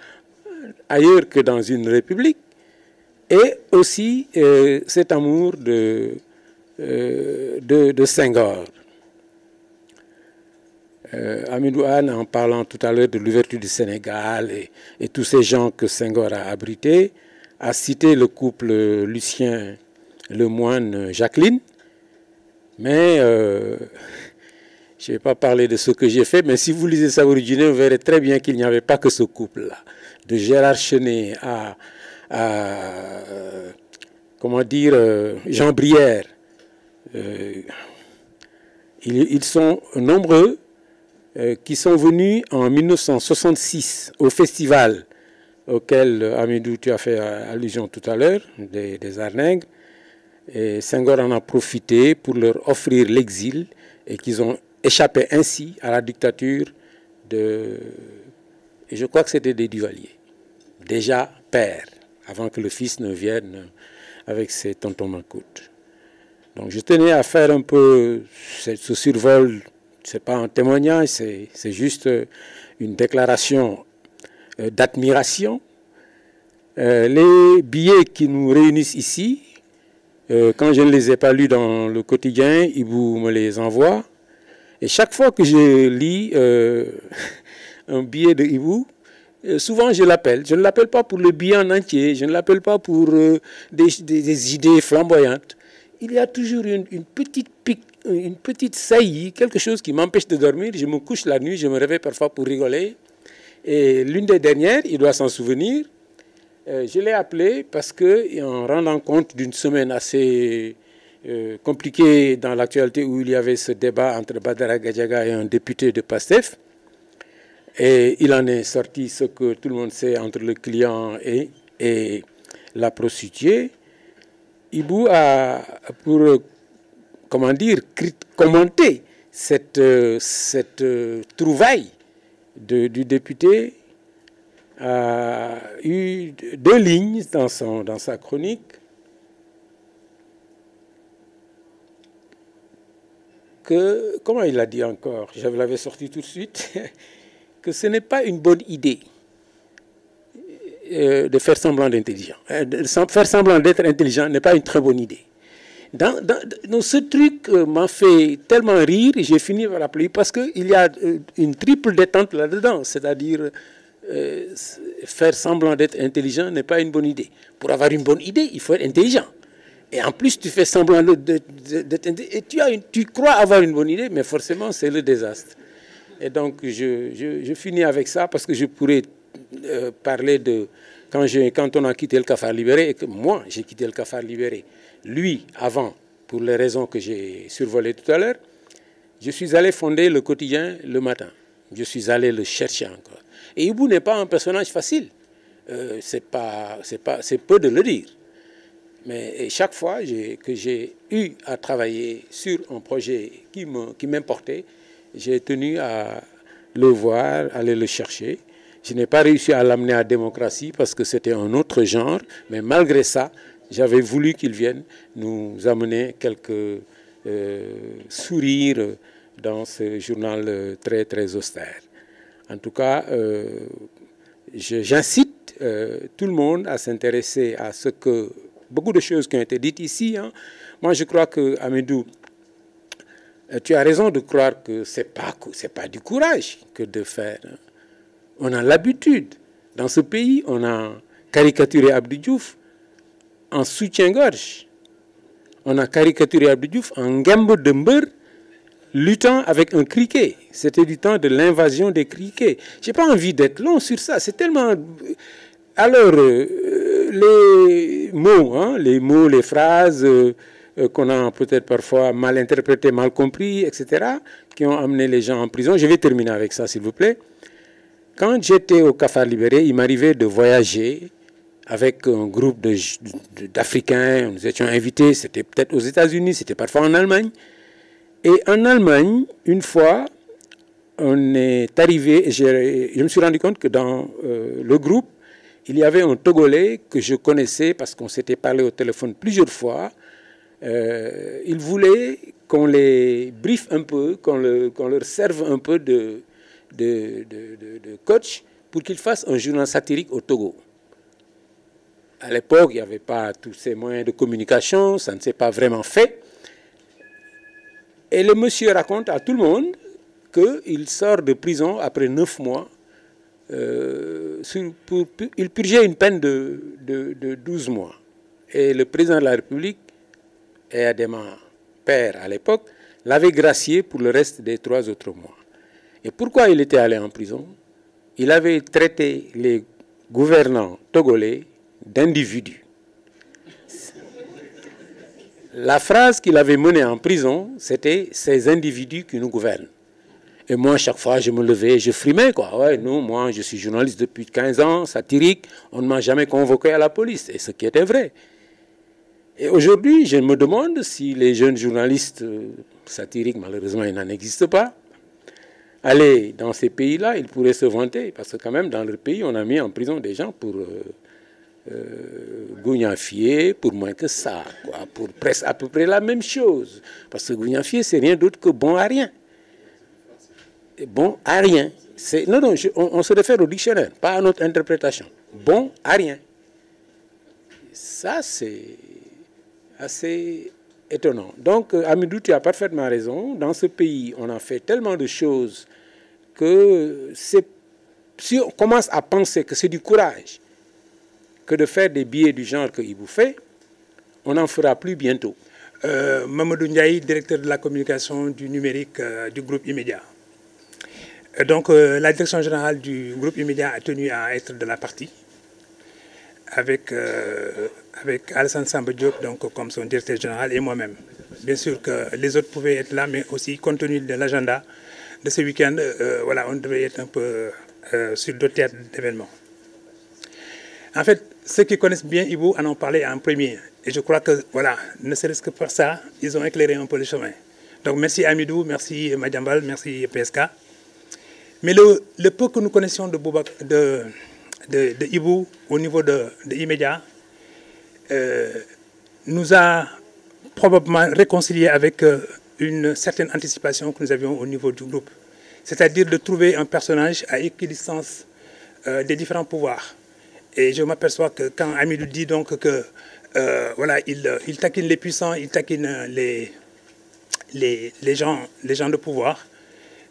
ailleurs que dans une République. Et aussi cet amour de Senghor. Hamidou Anne, en parlant tout à l'heure de l'ouverture du Sénégal et tous ces gens que Senghor a abrités, a cité le couple Lucien Lemoine-Jacqueline. Mais je ne vais pas parler de ce que j'ai fait, mais si vous lisez ça original, vous verrez très bien qu'il n'y avait pas que ce couple-là. De Gérard Chenet à comment dire, Jean Brière. Ils sont nombreux qui sont venus en 1966 au festival auquel, Hamidou, tu as fait allusion tout à l'heure, des Arts Nègres. Et Senghor en a profité pour leur offrir l'exil et qu'ils ont échappé ainsi à la dictature et je crois que c'était des Duvalier, déjà père, avant que le fils ne vienne avec ses tontons Macoute. Donc je tenais à faire un peu ce survol, ce n'est pas un témoignage, c'est juste une déclaration d'admiration. Les billets qui nous réunissent ici, quand je ne les ai pas lus dans le quotidien, Ibou me les envoie. Et chaque fois que je lis un billet de Ibou, souvent je l'appelle. Je ne l'appelle pas pour le billet en entier, je ne l'appelle pas pour des idées flamboyantes. Il y a toujours une petite pique, une petite saillie, quelque chose qui m'empêche de dormir. Je me couche la nuit, je me réveille parfois pour rigoler. Et l'une des dernières, il doit s'en souvenir, je l'ai appelé parce qu'en rendant compte d'une semaine assez compliquée dans l'actualité où il y avait ce débat entre Badara Gadiaga et un député de PASTEF, et il en est sorti ce que tout le monde sait entre le client et la prostituée. Ibou a, pour, comment dire, commenter cette trouvaille du député, a eu 2 lignes dans sa chronique que, comment il a dit encore, je l'avais sorti tout de suite, que ce n'est pas une bonne idée de faire semblant d'intelligent. Faire semblant d'être intelligent n'est pas une très bonne idée. Donc ce truc m'a fait tellement rire, j'ai fini par l'appeler, parce qu'il y a une triple détente là-dedans, c'est-à-dire faire semblant d'être intelligent n'est pas une bonne idée. Pour avoir une bonne idée, il faut être intelligent. Et en plus, tu fais semblant d'être intelligent. Et tu crois avoir une bonne idée, mais forcément, c'est le désastre. Et donc, je finis avec ça, parce que je pourrais parler de quand on a quitté le Cafard Libéré, et que moi, j'ai quitté le Cafard Libéré. Lui, avant, pour les raisons que j'ai survolées tout à l'heure, je suis allé fonder le quotidien Le Matin. Je suis allé le chercher encore. Et Ibou n'est pas un personnage facile. C'est peu de le dire. Mais chaque fois que j'ai eu à travailler sur un projet qui m'importait, j'ai tenu à le voir, aller le chercher. Je n'ai pas réussi à l'amener à la démocratie parce que c'était un autre genre. Mais malgré ça, j'avais voulu qu'il vienne nous amener quelques sourires dans ce journal très, très austère. En tout cas, j'incite tout le monde à s'intéresser à ce que... Beaucoup de choses qui ont été dites ici. Hein. Moi, je crois que, Hamidou, tu as raison de croire que ce n'est pas du courage que de faire. Hein. On a l'habitude. Dans ce pays, on a caricaturé Abdou Diouf en soutien-gorge. On a caricaturé Abdou Diouf en gambe de mbeur luttant avec un criquet. C'était du temps de l'invasion des criquets. Je n'ai pas envie d'être long sur ça. C'est tellement... Alors, les mots, hein, les phrases qu'on a peut-être parfois mal interprétées, mal compris, etc., qui ont amené les gens en prison. Je vais terminer avec ça, s'il vous plaît. Quand j'étais au Cafard Libéré, il m'arrivait de voyager avec un groupe d'Africains. Nous étions invités, c'était peut-être aux États-Unis, c'était parfois en Allemagne. Et en Allemagne, une fois, on est arrivé, et je me suis rendu compte que dans le groupe, il y avait un Togolais que je connaissais parce qu'on s'était parlé au téléphone plusieurs fois, Ils voulaient qu'on les briefe un peu, qu'on leur serve un peu de coach pour qu'ils fassent un journal satirique au Togo. À l'époque, il n'y avait pas tous ces moyens de communication, ça ne s'est pas vraiment fait. Et le monsieur raconte à tout le monde qu'il sort de prison après 9 mois. Il purgeait une peine de 12 mois. Et le président de la République, Eyadema Père à l'époque, l'avait gracié pour le reste des 3 autres mois. Et pourquoi il était allé en prison? Il avait traité les gouvernants togolais d'individus. La phrase qu'il avait menée en prison, c'était « ces individus qui nous gouvernent ». Et moi, chaque fois, je me levais, je frimais, quoi. Ouais, non, moi, je suis journaliste depuis 15 ans, satirique, on ne m'a jamais convoqué à la police, et ce qui était vrai. Et aujourd'hui, je me demande si les jeunes journalistes satiriques, malheureusement, il n'en existe pas, aller dans ces pays-là, ils pourraient se vanter, parce que quand même, dans leur pays, on a mis en prison des gens pour gougnafier, pour moins que ça, quoi, pour presque à peu près la même chose. Parce que gougnafier, c'est rien d'autre que bon à rien. Et bon à rien. Non, non, on se réfère au dictionnaire, pas à notre interprétation. Bon à rien. Ça, c'est assez étonnant. Donc, Hamidou, tu as parfaitement raison. Dans ce pays, on a fait tellement de choses que si on commence à penser que c'est du courage que de faire des billets du genre que Ibou fait, on n'en fera plus bientôt. Mamadou Ndiaye, directeur de la communication du numérique du groupe Immédiat. Donc, la direction générale du groupe Immédiat a tenu à être de la partie, avec Alassane Samba Diop donc, comme son directeur général et moi-même. Bien sûr que les autres pouvaient être là, mais aussi compte tenu de l'agenda de ce week-end, voilà, on devait être un peu sur d'autres théâtres d'événements. En fait, ceux qui connaissent bien Ibou en ont parlé en premier. Et je crois que, voilà, ne serait-ce que par ça, ils ont éclairé un peu le chemin. Donc, merci Hamidou, merci Madiambal, merci PSK. Mais le peu que nous connaissions de Ibou au niveau de Immédiat nous a probablement réconciliés avec une certaine anticipation que nous avions au niveau du groupe. C'est-à-dire de trouver un personnage à équidistance des différents pouvoirs. Et je m'aperçois que quand Hamidou dit donc que voilà, il taquine les puissants, il taquine les gens de pouvoir,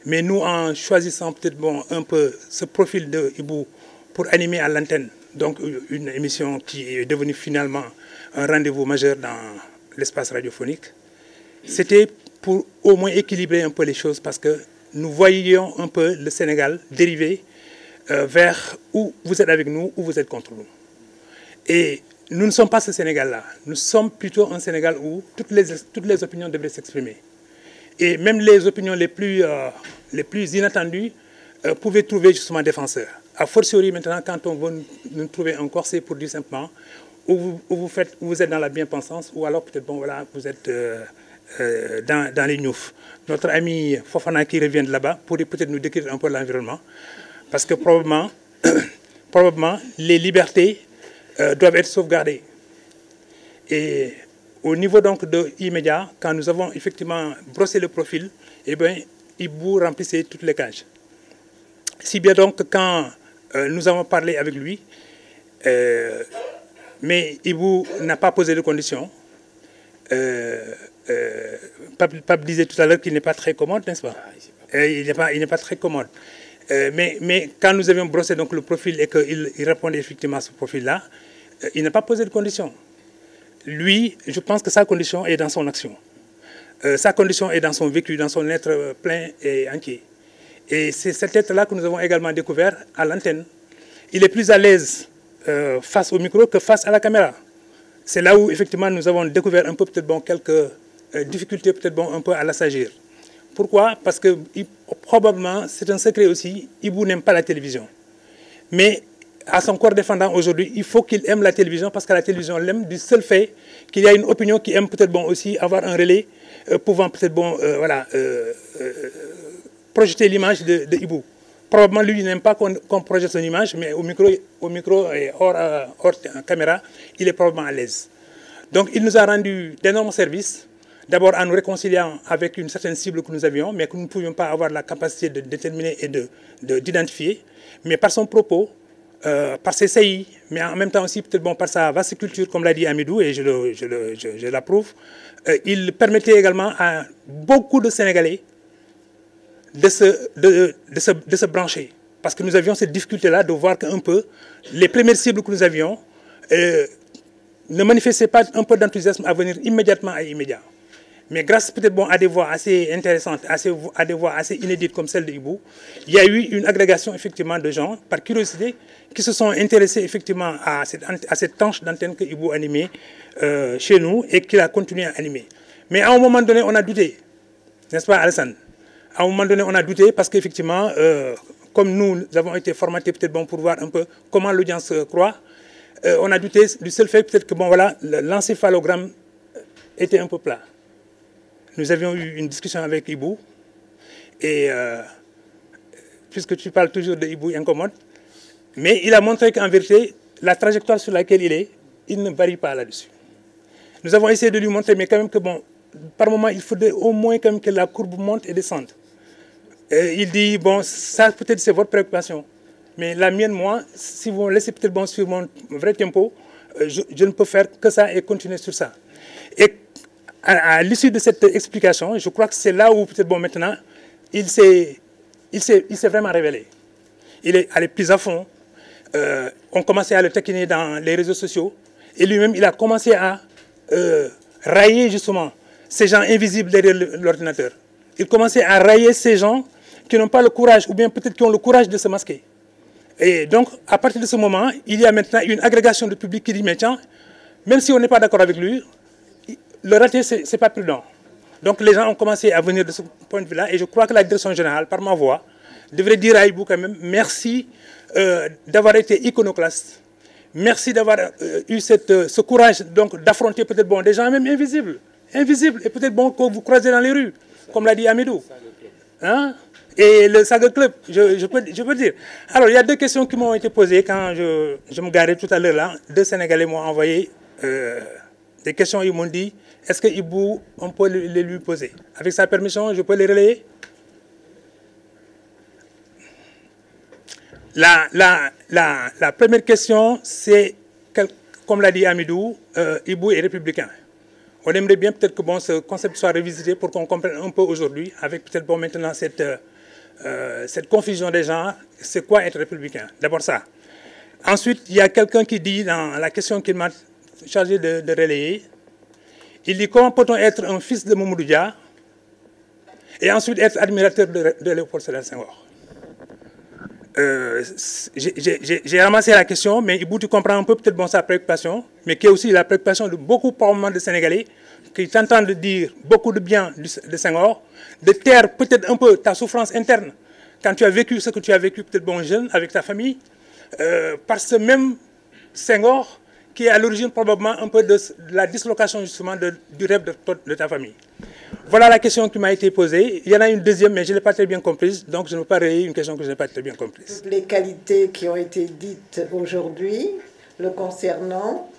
mais nous en choisissant peut-être bon, un peu ce profil de Ibou pour animer à l'antenne, donc une émission qui est devenue finalement un rendez-vous majeur dans l'espace radiophonique, c'était pour au moins équilibrer un peu les choses parce que nous voyions un peu le Sénégal dériver vers où vous êtes avec nous, où vous êtes contre nous. Et nous ne sommes pas ce Sénégal-là. Nous sommes plutôt un Sénégal où toutes les opinions devraient s'exprimer. Et même les opinions les plus inattendues pouvaient trouver justement défenseurs. A fortiori maintenant, quand on veut nous trouver un corset pour dire simplement où vous êtes dans la bien-pensance ou alors peut-être bon, voilà, vous êtes dans les gnoufs. Notre ami Fofana qui revient de là-bas pourrait peut-être nous décrire un peu l'environnement. Parce que probablement les libertés doivent être sauvegardées. Et au niveau donc de Immédiat, quand nous avons effectivement brossé le profil, eh bien, Ibou remplissait toutes les cages. Si bien donc que quand nous avons parlé avec lui, mais Ibou n'a pas posé de conditions. Pape disait tout à l'heure qu'il n'est pas très commode, n'est-ce pas? Il n'est pas très commode. Mais quand nous avions brossé donc le profil et qu'il répondait effectivement à ce profil-là, il n'a pas posé de conditions. Lui, je pense que sa condition est dans son action. Sa condition est dans son vécu, dans son être plein et entier. Et c'est cet être-là que nous avons également découvert à l'antenne. Il est plus à l'aise face au micro que face à la caméra. C'est là où effectivement nous avons découvert un peu peut-être bon, quelques difficultés peut-être bon, un peu à l'assagir. Pourquoi? Parce que probablement, c'est un secret aussi, Ibou n'aime pas la télévision. Mais à son corps défendant aujourd'hui, il faut qu'il aime la télévision parce que la télévision l'aime du seul fait qu'il y a une opinion qui aime peut-être bon aussi avoir un relais pouvant peut-être bon voilà, projeter l'image de Ibou. Probablement lui, il n'aime pas qu'on projette son image, mais au micro et hors caméra, il est probablement à l'aise. Donc il nous a rendu d'énormes services, d'abord en nous réconciliant avec une certaine cible que nous avions, mais que nous ne pouvions pas avoir la capacité de déterminer et d'identifier, mais par son propos, par ses saillies, mais en même temps aussi peut-être bon, par sa vaste culture, comme l'a dit Amidou, et je l'approuve, il permettait également à beaucoup de Sénégalais de se brancher. Parce que nous avions cette difficulté-là de voir qu'un peu, les premières cibles que nous avions ne manifestaient pas un peu d'enthousiasme à venir immédiatement à immédiat. Mais grâce peut-être bon, à des voix assez intéressantes, à des voix assez inédites comme celle de Ibou, il y a eu une agrégation effectivement de gens, par curiosité, qui se sont intéressés effectivement à cette tranche d'antenne que Ibou animait chez nous et qu'il a continué à animer. Mais à un moment donné, on a douté, n'est-ce pas Alassane? À un moment donné, on a douté parce qu'effectivement, comme nous avons été formatés peut-être bon, pour voir un peu comment l'audience croît, on a douté du seul fait peut-être que bon, voilà, l'encéphalogramme était un peu plat. Nous avions eu une discussion avec Ibou, et puisque tu parles toujours de Ibou incommode, mais il a montré qu'en vérité, la trajectoire sur laquelle il ne varie pas là-dessus. Nous avons essayé de lui montrer, mais quand même que bon, par moment, il faudrait au moins quand même que la courbe monte et descende. Il dit, bon, ça peut-être c'est votre préoccupation, mais la mienne, moi, si vous me laissez peut-être bon sur mon vrai tempo, je ne peux faire que ça et continuer sur ça. Et à l'issue de cette explication, je crois que c'est là où peut-être bon maintenant, il s'est vraiment révélé. Il est allé plus à fond. On commençait à le taquiner dans les réseaux sociaux. Et lui-même, il a commencé à railler justement ces gens invisibles derrière l'ordinateur. Il commençait à railler ces gens qui n'ont pas le courage, ou bien peut-être qui ont le courage de se masquer. Et donc, à partir de ce moment, il y a maintenant une agrégation de public qui dit, mais tiens, même si on n'est pas d'accord avec lui, le rater, ce n'est pas prudent. Donc les gens ont commencé à venir de ce point de vue-là, et je crois que la direction générale, par ma voix, devrait dire à Ibou quand même, merci d'avoir été iconoclaste, merci d'avoir eu ce courage d'affronter peut-être bon, des gens même invisibles, et peut-être bon que vous croisez dans les rues, comme l'a dit Amidou. Hein? Et le Saga Club, je peux dire. Alors, il y a deux questions qui m'ont été posées quand je me garais tout à l'heure là. Deux Sénégalais m'ont envoyé des questions, ils m'ont dit, est-ce que Ibou, on peut les lui poser? Avec sa permission, je peux les relayer? La première question, c'est, comme l'a dit Amidou, Ibou est républicain. On aimerait bien peut-être que bon, ce concept soit revisité pour qu'on comprenne un peu aujourd'hui, avec peut-être bon, maintenant cette confusion des genres, c'est quoi être républicain? D'abord ça. Ensuite, il y a quelqu'un qui dit, dans la question qu'il m'a chargé de relayer, il dit comment peut-on être un fils de Mamadou Dia et ensuite être admirateur de Léopold Sédar Senghor? J'ai ramassé la question, mais Ibou, tu comprends un peu peut-être bon, sa préoccupation, mais qui est aussi la préoccupation de beaucoup probablement de Sénégalais qui t'entendent dire beaucoup de bien de Senghor, de taire peut-être un peu ta souffrance interne quand tu as vécu ce que tu as vécu peut-être bon jeune avec ta famille, par ce même Senghor qui est à l'origine probablement un peu de la dislocation justement du rêve de ta famille. Voilà la question qui m'a été posée. Il y en a une deuxième, mais je ne l'ai pas très bien comprise, donc je ne veux pas relayer une question que je n'ai pas très bien comprise. Toutes les qualités qui ont été dites aujourd'hui le concernant,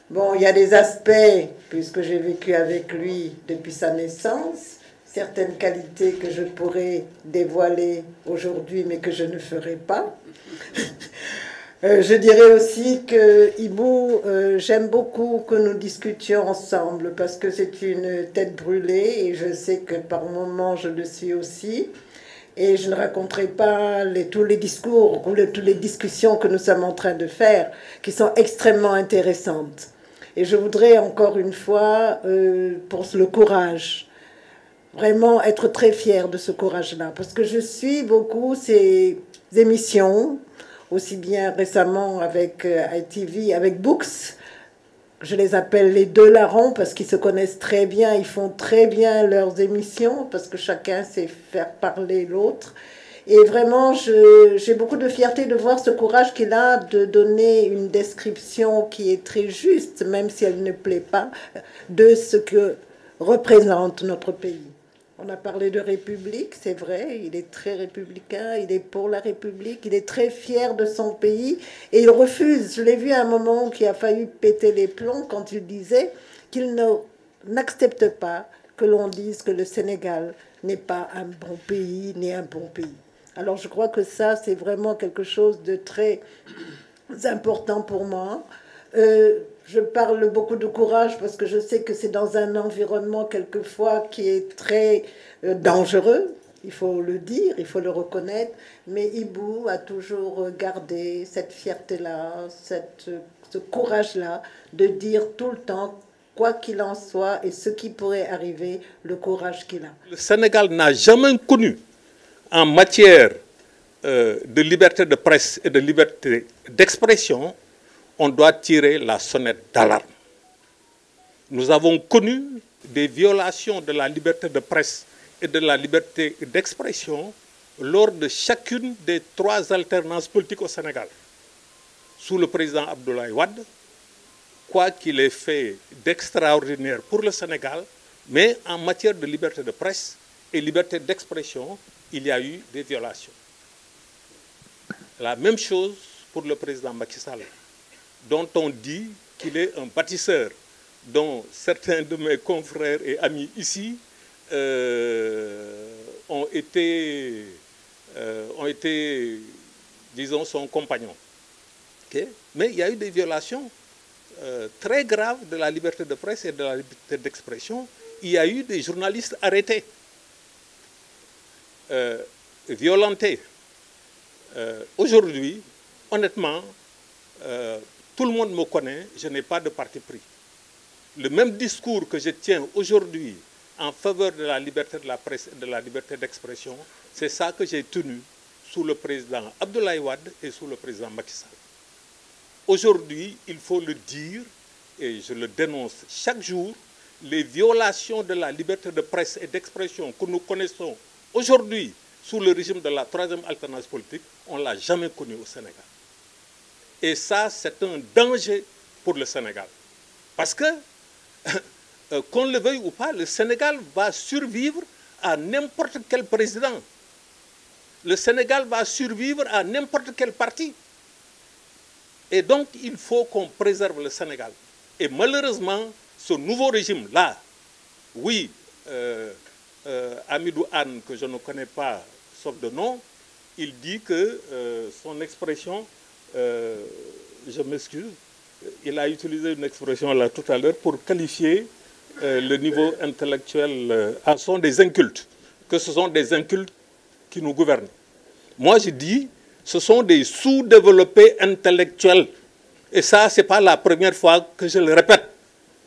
bon, il y a des aspects, puisque j'ai vécu avec lui depuis sa naissance, certaines qualités que je pourrais dévoiler aujourd'hui, mais que je ne ferai pas. Je dirais aussi que Ibou, j'aime beaucoup que nous discutions ensemble parce que c'est une tête brûlée et je sais que par moments je le suis aussi. Et je ne raconterai pas tous les discours ou toutes les discussions que nous sommes en train de faire qui sont extrêmement intéressantes. Et je voudrais encore une fois, pour le courage, vraiment être très fière de ce courage-là parce que je suis beaucoup ces émissions, aussi bien récemment avec ITV, avec Books. Je les appelle les deux larrons parce qu'ils se connaissent très bien, ils font très bien leurs émissions parce que chacun sait faire parler l'autre. Et vraiment, j'ai beaucoup de fierté de voir ce courage qu'il a de donner une description qui est très juste, même si elle ne plaît pas, de ce que représente notre pays. On a parlé de République, c'est vrai, il est très républicain, il est pour la République, il est très fier de son pays et il refuse. Je l'ai vu à un moment qui a failli péter les plombs quand il disait qu'il n'accepte pas que l'on dise que le Sénégal n'est pas un bon pays, ni un bon pays. Alors je crois que ça, c'est vraiment quelque chose de très important pour moi. Je parle beaucoup de courage parce que je sais que c'est dans un environnement quelquefois qui est très dangereux. Il faut le dire, il faut le reconnaître. Mais Ibou a toujours gardé cette fierté-là, ce courage-là de dire tout le temps, quoi qu'il en soit et ce qui pourrait arriver, le courage qu'il a. Le Sénégal n'a jamais connu, en matière de liberté de presse et de liberté d'expression, on doit tirer la sonnette d'alarme. Nous avons connu des violations de la liberté de presse et de la liberté d'expression lors de chacune des 3 alternances politiques au Sénégal. Sous le président Abdoulaye Wade, quoi qu'il ait fait d'extraordinaire pour le Sénégal, mais en matière de liberté de presse et liberté d'expression, il y a eu des violations. La même chose pour le président Macky Sall, dont on dit qu'il est un bâtisseur, dont certains de mes confrères et amis ici ont été, disons, son compagnon. Okay? Mais il y a eu des violations très graves de la liberté de presse et de la liberté d'expression. Il y a eu des journalistes arrêtés, violentés. Aujourd'hui, honnêtement, tout le monde me connaît, je n'ai pas de parti pris. Le même discours que je tiens aujourd'hui en faveur de la liberté de la presse et de la liberté d'expression, c'est ça que j'ai tenu sous le président Abdoulaye Wade et sous le président Macky Sall. Aujourd'hui, il faut le dire, et je le dénonce chaque jour, les violations de la liberté de presse et d'expression que nous connaissons aujourd'hui sous le régime de la 3e alternance politique, on ne l'a jamais connu au Sénégal. Et ça, c'est un danger pour le Sénégal. Parce que, qu'on le veuille ou pas, le Sénégal va survivre à n'importe quel président. Le Sénégal va survivre à n'importe quel parti. Et donc, il faut qu'on préserve le Sénégal. Et malheureusement, ce nouveau régime-là, oui, Hamidou Anne, que je ne connais pas, sauf de nom, il dit que son expression, je m'excuse, il a utilisé une expression là tout à l'heure pour qualifier le niveau intellectuel, ce sont des incultes, que ce sont des incultes qui nous gouvernent. Moi, je dis, ce sont des sous-développés intellectuels. Et ça, ce n'est pas la première fois que je le répète.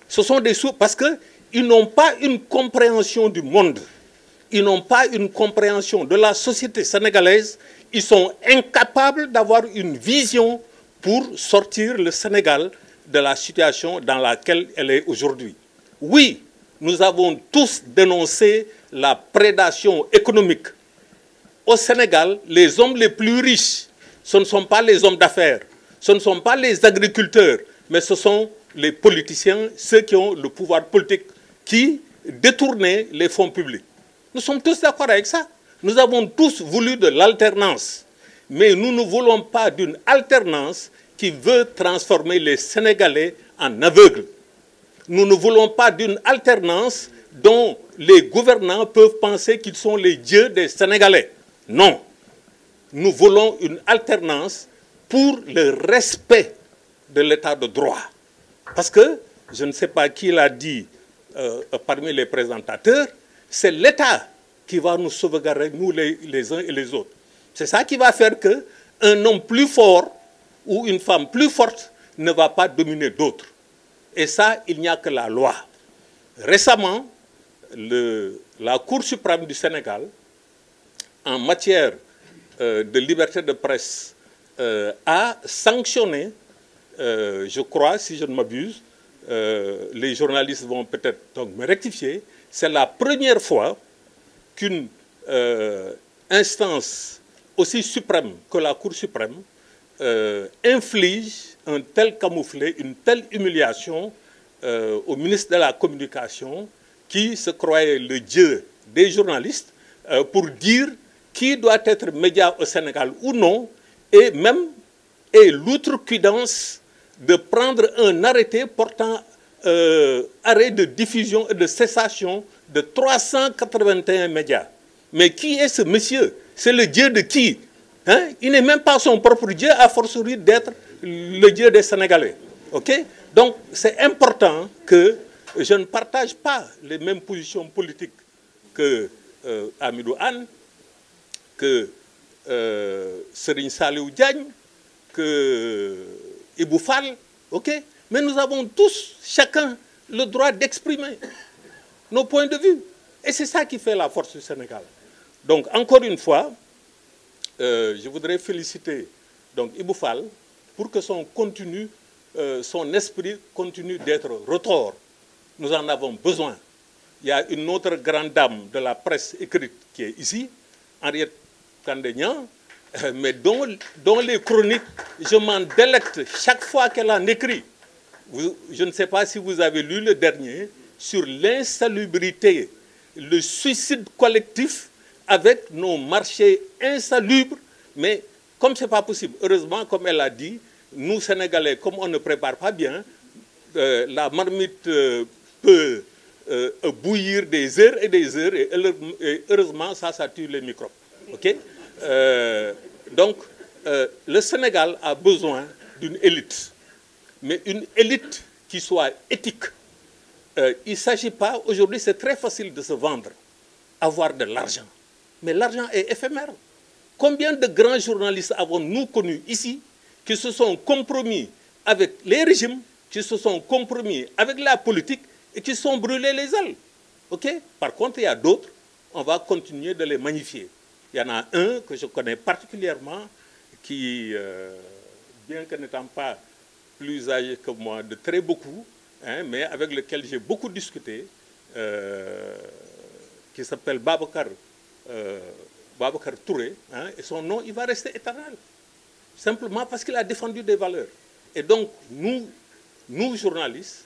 Ce sont des sous... Parce qu'ils n'ont pas une compréhension du monde. Ils n'ont pas une compréhension de la société sénégalaise. Ils sont incapables d'avoir une vision pour sortir le Sénégal de la situation dans laquelle elle est aujourd'hui. Oui, nous avons tous dénoncé la prédation économique. Au Sénégal, les hommes les plus riches, ce ne sont pas les hommes d'affaires, ce ne sont pas les agriculteurs, mais ce sont les politiciens, ceux qui ont le pouvoir politique, qui détournaient les fonds publics. Nous sommes tous d'accord avec ça. Nous avons tous voulu de l'alternance, mais nous ne voulons pas d'une alternance qui veut transformer les Sénégalais en aveugles. Nous ne voulons pas d'une alternance dont les gouvernants peuvent penser qu'ils sont les dieux des Sénégalais. Non. Nous voulons une alternance pour le respect de l'état de droit. Parce que, je ne sais pas qui l'a dit parmi les présentateurs, c'est l'État qui va nous sauvegarder, nous les uns et les autres. C'est ça qui va faire qu'un homme plus fort ou une femme plus forte ne va pas dominer d'autres. Et ça, il n'y a que la loi. Récemment, la Cour suprême du Sénégal, en matière de liberté de presse, a sanctionné, je crois, si je ne m'abuse, les journalistes vont peut-être donc me rectifier, c'est la première fois qu'une instance aussi suprême que la Cour suprême inflige un tel camouflet, une telle humiliation au ministre de la Communication qui se croyait le dieu des journalistes pour dire qui doit être média au Sénégal ou non, et même l'outrecuidance de prendre un arrêté portant arrêt de diffusion et de cessation de 381 médias. Mais qui est ce monsieur? C'est le Dieu de qui? Hein? Il n'est même pas son propre Dieu, à fortiori d'être le Dieu des Sénégalais. Okay? Donc, c'est important que je ne partage pas les mêmes positions politiques que Hamidou Anne, que Serigne Saliou Diagne, que Ibou Fall, okay? Mais nous avons tous, chacun, le droit d'exprimer nos points de vue. Et c'est ça qui fait la force du Sénégal. Donc, encore une fois, je voudrais féliciter donc, Ibou Fall pour que son contenu, son esprit continue d'être retors. Nous en avons besoin. Il y a une autre grande dame de la presse écrite qui est ici, Henriette Kandé-Niang, mais dont les chroniques, je m'en délecte chaque fois qu'elle en écrit. Je ne sais pas si vous avez lu le dernier, sur l'insalubrité, le suicide collectif avec nos marchés insalubres, mais comme ce n'est pas possible, heureusement, comme elle a dit, nous, Sénégalais, comme on ne prépare pas bien, la marmite peut bouillir des heures et des heures, et heureusement, ça tue les microbes. Okay? Donc, le Sénégal a besoin d'une élite, mais une élite qui soit éthique. Il ne s'agit pas, aujourd'hui, c'est très facile de se vendre, avoir de l'argent. Mais l'argent est éphémère. Combien de grands journalistes avons-nous connus ici qui se sont compromis avec les régimes, qui se sont compromis avec la politique et qui sont brûlés les ailes? Okay? Par contre, il y a d'autres, on va continuer de les magnifier. Il y en a un que je connais particulièrement qui, bien que n'étant pas plus âgé que moi de très beaucoup, hein, mais avec lequel j'ai beaucoup discuté, qui s'appelle Babacar Touré, hein, et son nom, il va rester éternel. Simplement parce qu'il a défendu des valeurs. Et donc, nous journalistes,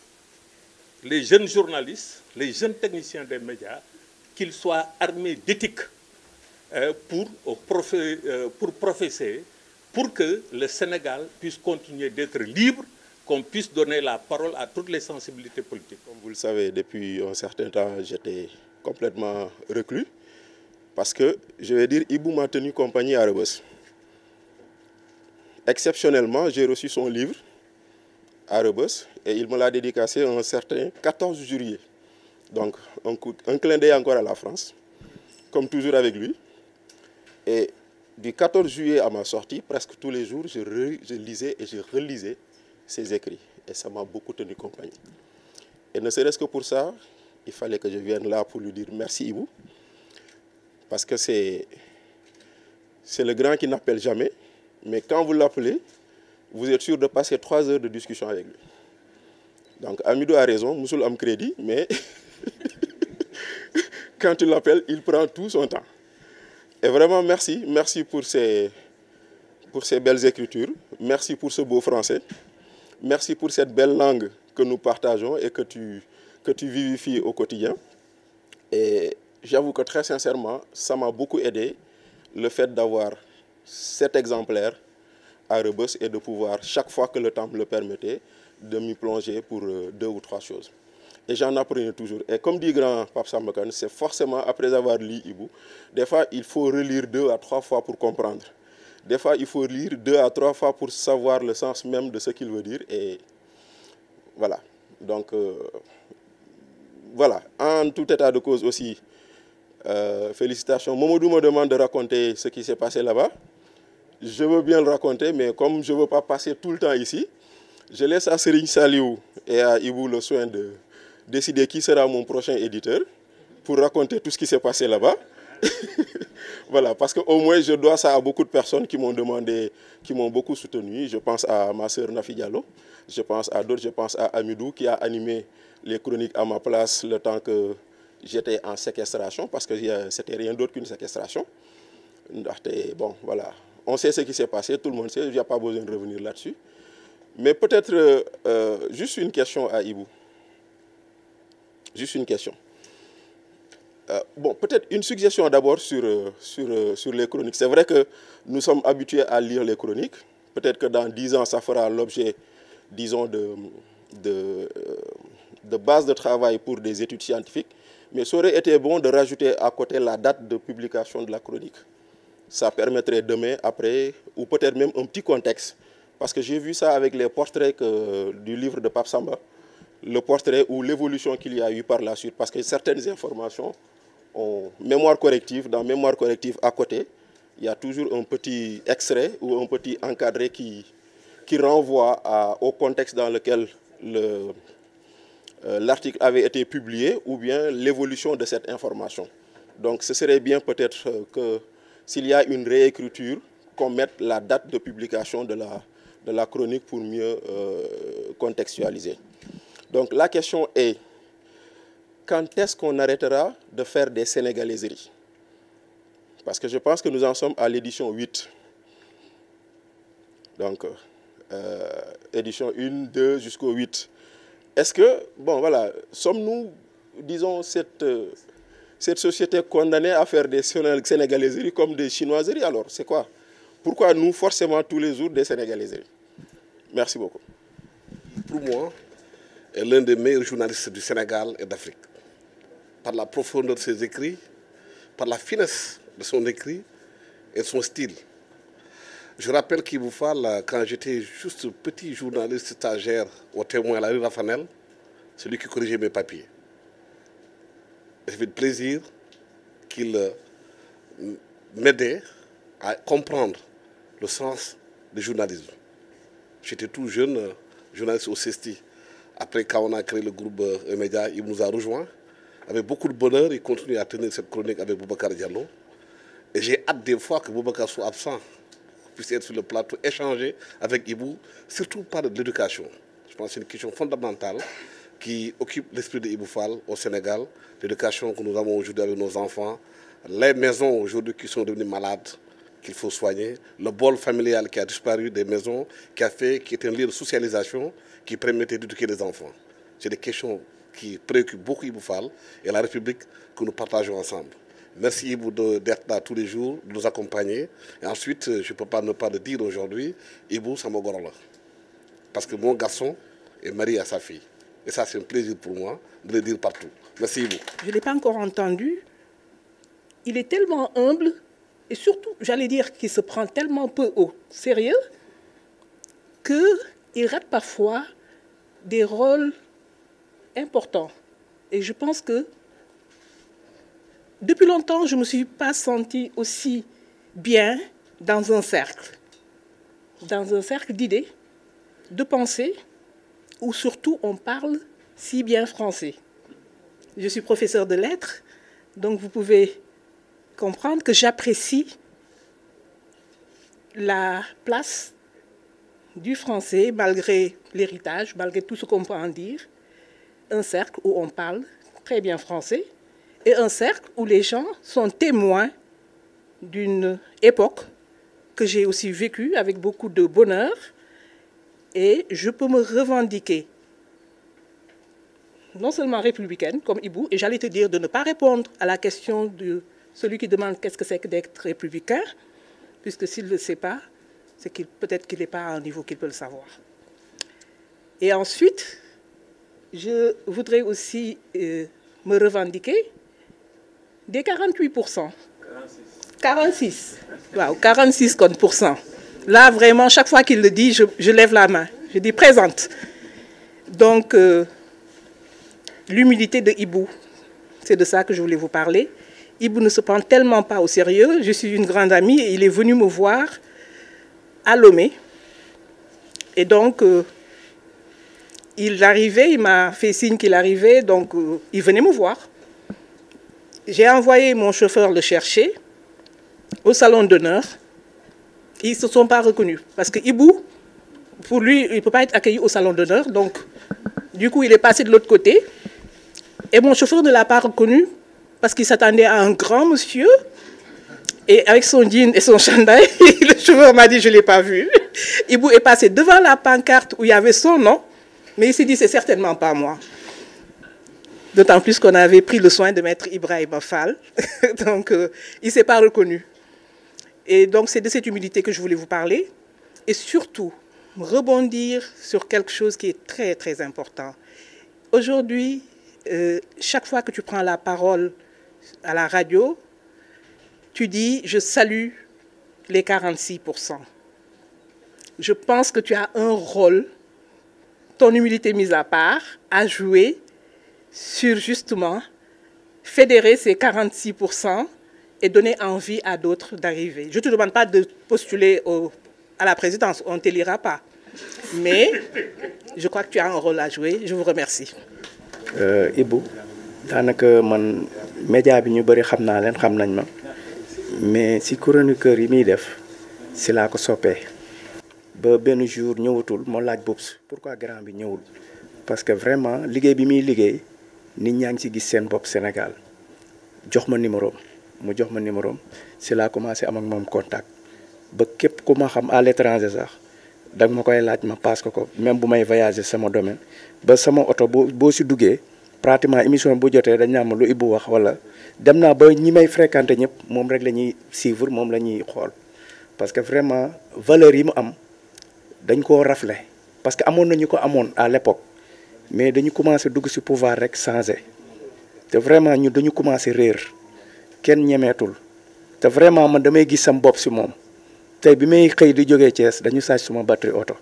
les jeunes techniciens des médias, qu'ils soient armés d'éthique pour professer, pour que le Sénégal puisse continuer d'être libre, qu'on puisse donner la parole à toutes les sensibilités politiques. Comme vous le savez, depuis un certain temps, j'étais complètement reclus. Parce que, je vais dire, Ibou m'a tenu compagnie à Rebeuss. Exceptionnellement, j'ai reçu son livre à Rebeuss et il me l'a dédicacé un certain 14 juillet. Donc, un clin d'œil encore à la France, comme toujours avec lui. Et du 14 juillet à ma sortie, presque tous les jours, je lisais et je relisais ses écrits. Et ça m'a beaucoup tenu compagnie. Et ne serait-ce que pour ça, il fallait que je vienne là pour lui dire merci Ibou. Parce que c'est le grand qui n'appelle jamais. Mais quand vous l'appelez, vous êtes sûr de passer 3 heures de discussion avec lui. Donc Hamidou a raison, Moussoul a un crédit, mais quand tu l'appelles, il prend tout son temps. Et vraiment, merci pour ces belles écritures. Merci pour ce beau français. Merci pour cette belle langue que nous partageons et que tu vivifies au quotidien. Et j'avoue que très sincèrement, ça m'a beaucoup aidé, le fait d'avoir cet exemplaire à Rebeuss et de pouvoir, chaque fois que le temps me le permettait, de m'y plonger pour 2 ou 3 choses. Et j'en apprenais toujours. Et comme dit grand Pape Samba Kane, c'est forcément après avoir lu Ibou, des fois il faut relire 2 à 3 fois pour comprendre. Des fois il faut lire 2 à 3 fois pour savoir le sens même de ce qu'il veut dire. Et voilà. Donc, voilà. En tout état de cause aussi, félicitations. Momodou me demande de raconter ce qui s'est passé là-bas. Je veux bien le raconter, mais comme je ne veux pas passer tout le temps ici, je laisse à Serigne Saliou et à Ibou le soin de décider qui sera mon prochain éditeur pour raconter tout ce qui s'est passé là-bas. Voilà, parce qu'au moins je dois ça à beaucoup de personnes qui m'ont demandé, qui m'ont beaucoup soutenu. Je pense à ma sœur Nafi Diallo, je pense à d'autres, je pense à Hamidou qui a animé les chroniques à ma place le temps que j'étais en séquestration, parce que c'était rien d'autre qu'une séquestration. Bon, voilà. On sait ce qui s'est passé, tout le monde sait, il n'y a pas besoin de revenir là-dessus. Mais peut-être juste une question à Ibou. Juste une question. Bon, peut-être une suggestion d'abord sur les chroniques. C'est vrai que nous sommes habitués à lire les chroniques. Peut-être que dans 10 ans, ça fera l'objet, disons, de base de travail pour des études scientifiques, mais ça aurait été bon de rajouter à côté la date de publication de la chronique. Ça permettrait demain, après, ou peut-être même un petit contexte. Parce que j'ai vu ça avec les portraits du livre de Pape Samba, le portrait ou l'évolution qu'il y a eu par la suite. Parce que certaines informations ont mémoire corrective, dans mémoire corrective à côté, il y a toujours un petit extrait ou un petit encadré qui renvoie au contexte dans lequel l'article avait été publié ou bien l'évolution de cette information. Donc ce serait bien peut-être que s'il y a une réécriture, qu'on mette la date de publication de la chronique pour mieux contextualiser. Donc la question est, quand est-ce qu'on arrêtera de faire des sénégalaiseries? Parce que je pense que nous en sommes à l'édition 8. Donc, édition 1, 2 jusqu'au 8. Est-ce que, bon voilà, sommes-nous, disons, cette société condamnée à faire des sénégalaiseries comme des chinoiseries? Alors, c'est quoi? Pourquoi nous, forcément, tous les jours, des sénégalaiseries? Merci beaucoup. Pour moi, est l'un des meilleurs journalistes du Sénégal et d'Afrique. Par la profondeur de ses écrits, par la finesse de son écrit et de son style. Je rappelle qu'Ibou Fall, quand j'étais juste petit journaliste stagiaire au Témoin à la rue Raffanel, c'est lui qui corrigeait mes papiers. J'ai fait de plaisir qu'il m'aidait à comprendre le sens du journalisme. J'étais tout jeune, journaliste au CESTI. Après, quand on a créé le groupe E-Média, il nous a rejoints. Avec beaucoup de bonheur, il continue à tenir cette chronique avec Boubacar Diallo. Et j'ai hâte des fois que Boubacar soit absent, puisse être sur le plateau, échanger avec Ibou, surtout par de l'éducation. Je pense que c'est une question fondamentale qui occupe l'esprit de Ibou Fall au Sénégal. L'éducation que nous avons aujourd'hui avec nos enfants, les maisons aujourd'hui qui sont devenues malades, qu'il faut soigner, le bol familial qui a disparu des maisons, qui est un lieu de socialisation qui permettait d'éduquer les enfants. C'est des questions qui préoccupent beaucoup Ibou Fall et la République que nous partageons ensemble. Merci Ibou d'être là tous les jours, de nous accompagner. Et ensuite, je ne peux pas ne pas le dire aujourd'hui, Ibou Samogorola. Parce que mon garçon est marié à sa fille. Et ça, c'est un plaisir pour moi de le dire partout. Merci Ibou. Je ne l'ai pas encore entendu. Il est tellement humble et surtout, j'allais dire qu'il se prend tellement peu au sérieux qu'il rate parfois des rôles importants. Et je pense que depuis longtemps, je ne me suis pas sentie aussi bien dans un cercle d'idées, de pensées, où surtout on parle si bien français. Je suis professeur de lettres, donc vous pouvez comprendre que j'apprécie la place du français, malgré l'héritage, malgré tout ce qu'on peut en dire. Un cercle où on parle très bien français et un cercle où les gens sont témoins d'une époque que j'ai aussi vécue avec beaucoup de bonheur et je peux me revendiquer non seulement républicaine comme Ibou, et j'allais te dire de ne pas répondre à la question de celui qui demande qu'est-ce que c'est que d'être républicain, puisque s'il ne le sait pas, c'est peut-être qu'il n'est pas à un niveau qu'il peut le savoir. Et ensuite, je voudrais aussi me revendiquer des 48%. 46. Wow, 46%. Là, vraiment, chaque fois qu'il le dit, je lève la main. Je dis présente. Donc, l'humilité de Ibou, c'est de ça que je voulais vous parler. Ibou ne se prend tellement pas au sérieux. Je suis une grande amie et il est venu me voir à Lomé. Et donc, il arrivait, il m'a fait signe qu'il arrivait, donc il venait me voir. J'ai envoyé mon chauffeur le chercher au salon d'honneur. Ils ne se sont pas reconnus. Parce que Ibou, pour lui, il ne peut pas être accueilli au salon d'honneur. Donc, du coup, il est passé de l'autre côté. Et mon chauffeur ne l'a pas reconnu parce qu'il s'attendait à un grand monsieur. Et avec son jean et son chandail, le chauffeur m'a dit, je ne l'ai pas vu. Ibou est passé devant la pancarte où il y avait son nom. Mais il s'est dit, c'est certainement pas moi. D'autant plus qu'on avait pris le soin de mettre Ibrahima Fall. Donc, il ne s'est pas reconnu. Et donc, c'est de cette humilité que je voulais vous parler. Et surtout, rebondir sur quelque chose qui est très, très important. Aujourd'hui, chaque fois que tu prends la parole à la radio, tu dis « je salue les 46%. » Je pense que tu as un rôle, ton humilité mise à part, à jouer sur justement fédérer ces 46% et donner envie à d'autres d'arriver. Je ne te demande pas de postuler à la présidence, on ne t'élira pas. Mais je crois que tu as un rôle à jouer. Je vous remercie. Ibou, daanaka man média bi ñu bëri xam naa leen xam nañ ma mais si chroniqueur yi muy def si laa ko soppee ba benn jour ñëwatul moo laaj Boubs pourquoi grand bi ñëwul parce que vraiment liggéey bi muy liggéey nit ñaa ngi ci gis seen bopp Sénégal jox ma numéro mu jox ma numéro si laa commencé am ak moom contact ba képp ku ma xam à l'étranger sax dag ma koy laaj ma passe ko même bu may voyager sama domaine ba sama oto boo si duggee pratiquement émission bu jotee dañ naa ma lu Ibou wax wala dem naa ba ñi may fréquenter ñëpp moom rek la ñuy suivre moom la ñuy xool parce que vraiment valeur yi mu am dañ koo rafle parce que amoon na ñu ko amoon à l'époque mais dañu commencé dugg ci pouvoir rek changer te vraiment ñu dañu commencé réer kenn ñemeetul te vraiment man damay gis sam bopp ci moom tey bi may xëy di jógee Thiès dañu sàcc suma batterie oto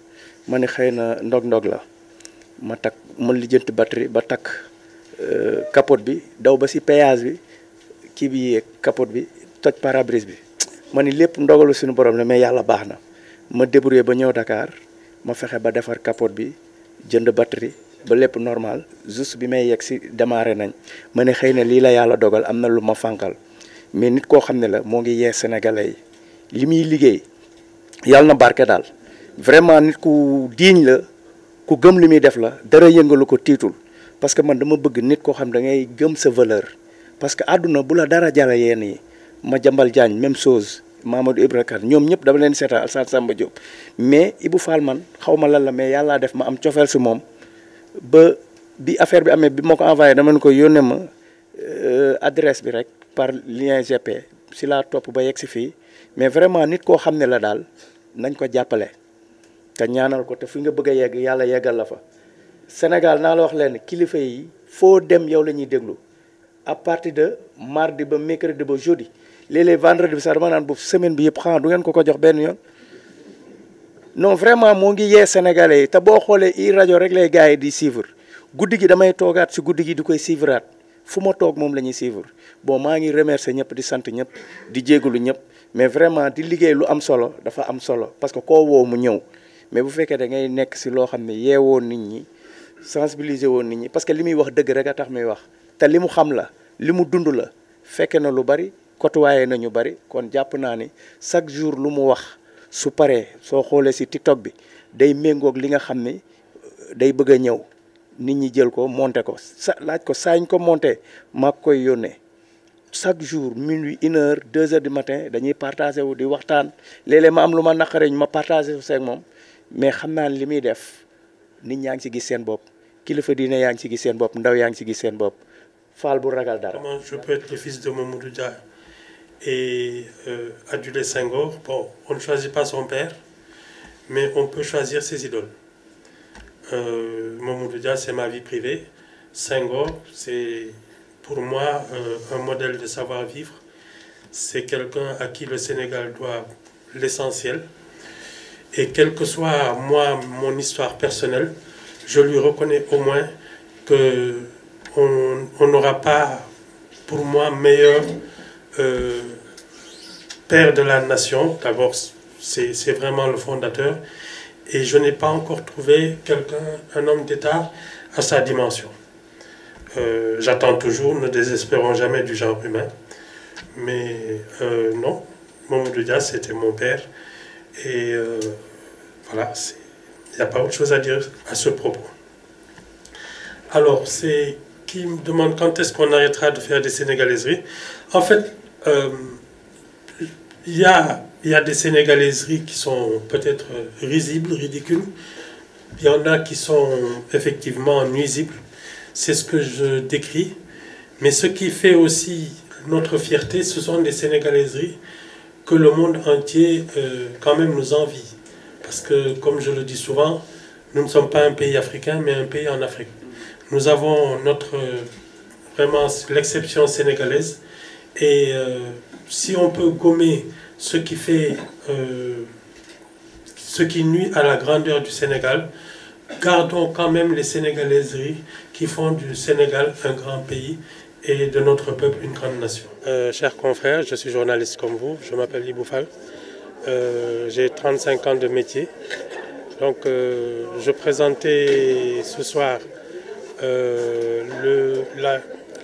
ma ne xëy na ndog-ndog la ma takk ma lijjanti batterie ba takk capote bi daw ba ci péage bi kii bi yeeg capote bi toj pare-brise bi ma ni lépp ndogalu suñu borom la mais yàlla baax na ma débrouillé ba ñëw Dakar ma fexe ba defar capote bi jënd batterie ba lépp normal juste bi may yegg ci démarré nañ ma ne xëy na lii la yàlla dogal am na lu ma fànkal mais nit koo xam ne la moo ngi yee sénégalais yi li muy liggéey yàlla na barke daal vraiment nit ku diiñ la ku gëm li muy def la dara yëngalu ko tiitul parce que man dama bëgg nit koo xam da ngay gëm sa valeur parce que àdduna bu la dara jala yéen yi ma jambal Diagne même chose Mamadou Ibra Kane ñoom ñëpp dama leen seetaan Alsane Samba Diop mais Ibou Fall man xaw ma lan la mais yàllaa def ma am cofeel si moom ba bi affaire bi amee bi ma ko envoyé dama ne ko yónnee ma adresse bi rek par lien GP si laa topp ba yegg si fii mais vraiment nit koo xam ne la daal nañ ko jàppale te ñaanal ko te fi nga bëgg a yegg yàlla yeggal la fa Sénégal naa la wax leen kilifa yi foo dem yow la ñuy déglu à partir de mardi ba mercredi ba jeudi léeg-léeg vendredi bi sax dama naan bu semaine bi yëpp xanaa du ngeen ko jox benn yoon non vraiment moo ngi yee sénégalais yi te boo xoolee i rajo rek lay gars yi di suivre guddi gi damay toogaat si guddi gi di koy suivraat fu ma toog moom la ñuy suivre bon maa ngi remercier ñëpp di sant ñëpp di jégalu ñëpp mais vraiment di liggéey lu am solo dafa am solo parce que koo woo mu ñëw mais bu fekkee da ngay nekk si loo xam ne yeewoo nit ñi sensibiliser woon nit ñi parce que li muy wax dëgg rek a tax muy wax te li mu xam la li mu dund la fekke na lu bari côtoyé na ñu bari kon jàpp naa ni chaque jour lu mu wax su paree soo xoolee si TikTok bi day méngoog li nga xam ni day bëgg a ñëw nit ñi jël ko monter ko laaj ko saañ ko monter maa koy yónnee chaque jour minuit 1 heure 2 heures du matin dañuy partagé wu di waxtaan léeg-léeg ma am lu ma naqare ñu ma partagé wu seeg moom mais xam naa li muy def nit ñaa ngi ci gis seen bopp kilifa diine yaa ngi ci gis seen bopp ndaw yaa ngi ci gis seen bopp Fall bu ragal dara. Comment je peux être le fils de Mamadou Dia et aduler Senghor? Bon, on ne choisit pas son père, mais on peut choisir ses idoles. Mamadou Dia, c'est ma vie privée. Senghor, c'est pour moi un modèle de savoir-vivre. C'est quelqu'un à qui le Sénégal doit l'essentiel. Et quelle que soit, moi, mon histoire personnelle, je lui reconnais au moins qu'on n'aura pas, pour moi, meilleur père de la nation. D'abord, c'est vraiment le fondateur. Et je n'ai pas encore trouvé un homme d'État à sa dimension. J'attends toujours, ne désespérons jamais du genre humain. Mais non, Mamadou Dia, c'était mon père. Et voilà, il n'y a pas autre chose à dire à ce propos. Alors, c'est qui me demande quand est-ce qu'on arrêtera de faire des sénégalaiseries. En fait, il y a des sénégalaiseries qui sont peut-être risibles, ridicules. Il y en a qui sont effectivement nuisibles. C'est ce que je décris. Mais ce qui fait aussi notre fierté, ce sont des sénégalaiseries que le monde entier quand même nous envie. Parce que, comme je le dis souvent, nous ne sommes pas un pays africain, mais un pays en Afrique. Nous avons vraiment l'exception sénégalaise. Et si on peut gommer ce qui nuit à la grandeur du Sénégal, gardons quand même les sénégalaiseries qui font du Sénégal un grand pays et de notre peuple une grande nation. Chers confrères, je suis journaliste comme vous, je m'appelle Ibou Fall, j'ai 35 ans de métier. Donc je présentais ce soir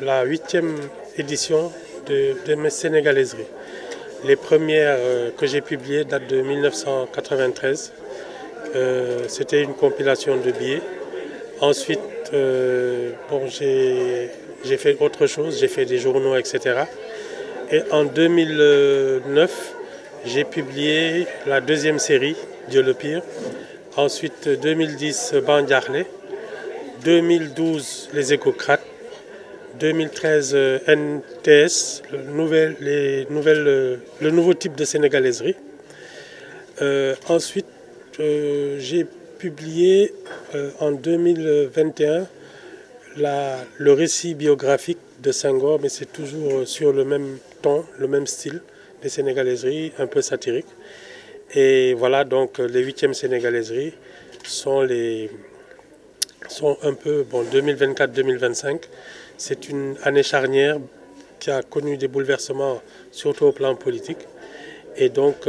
la 8e édition de mes sénégalaiseries. Les premières que j'ai publiées datent de 1993. C'était une compilation de billets. Ensuite, j'ai fait autre chose, j'ai fait des journaux, etc. Et en 2009, j'ai publié la 2e série, Dieu le pire. Ensuite, 2010, Bandiarlé. 2012, Les Échocrates. 2013, NTS, le nouveau type de sénégalaiserie. Ensuite, j'ai publié en 2021 le récit biographique de Senghor, mais c'est toujours sur le même ton, le même style des sénégalaiseries, un peu satirique. Et voilà, donc les 8e sénégalaiseries sont un peu, 2024-2025. C'est une année charnière qui a connu des bouleversements, surtout au plan politique. Et donc,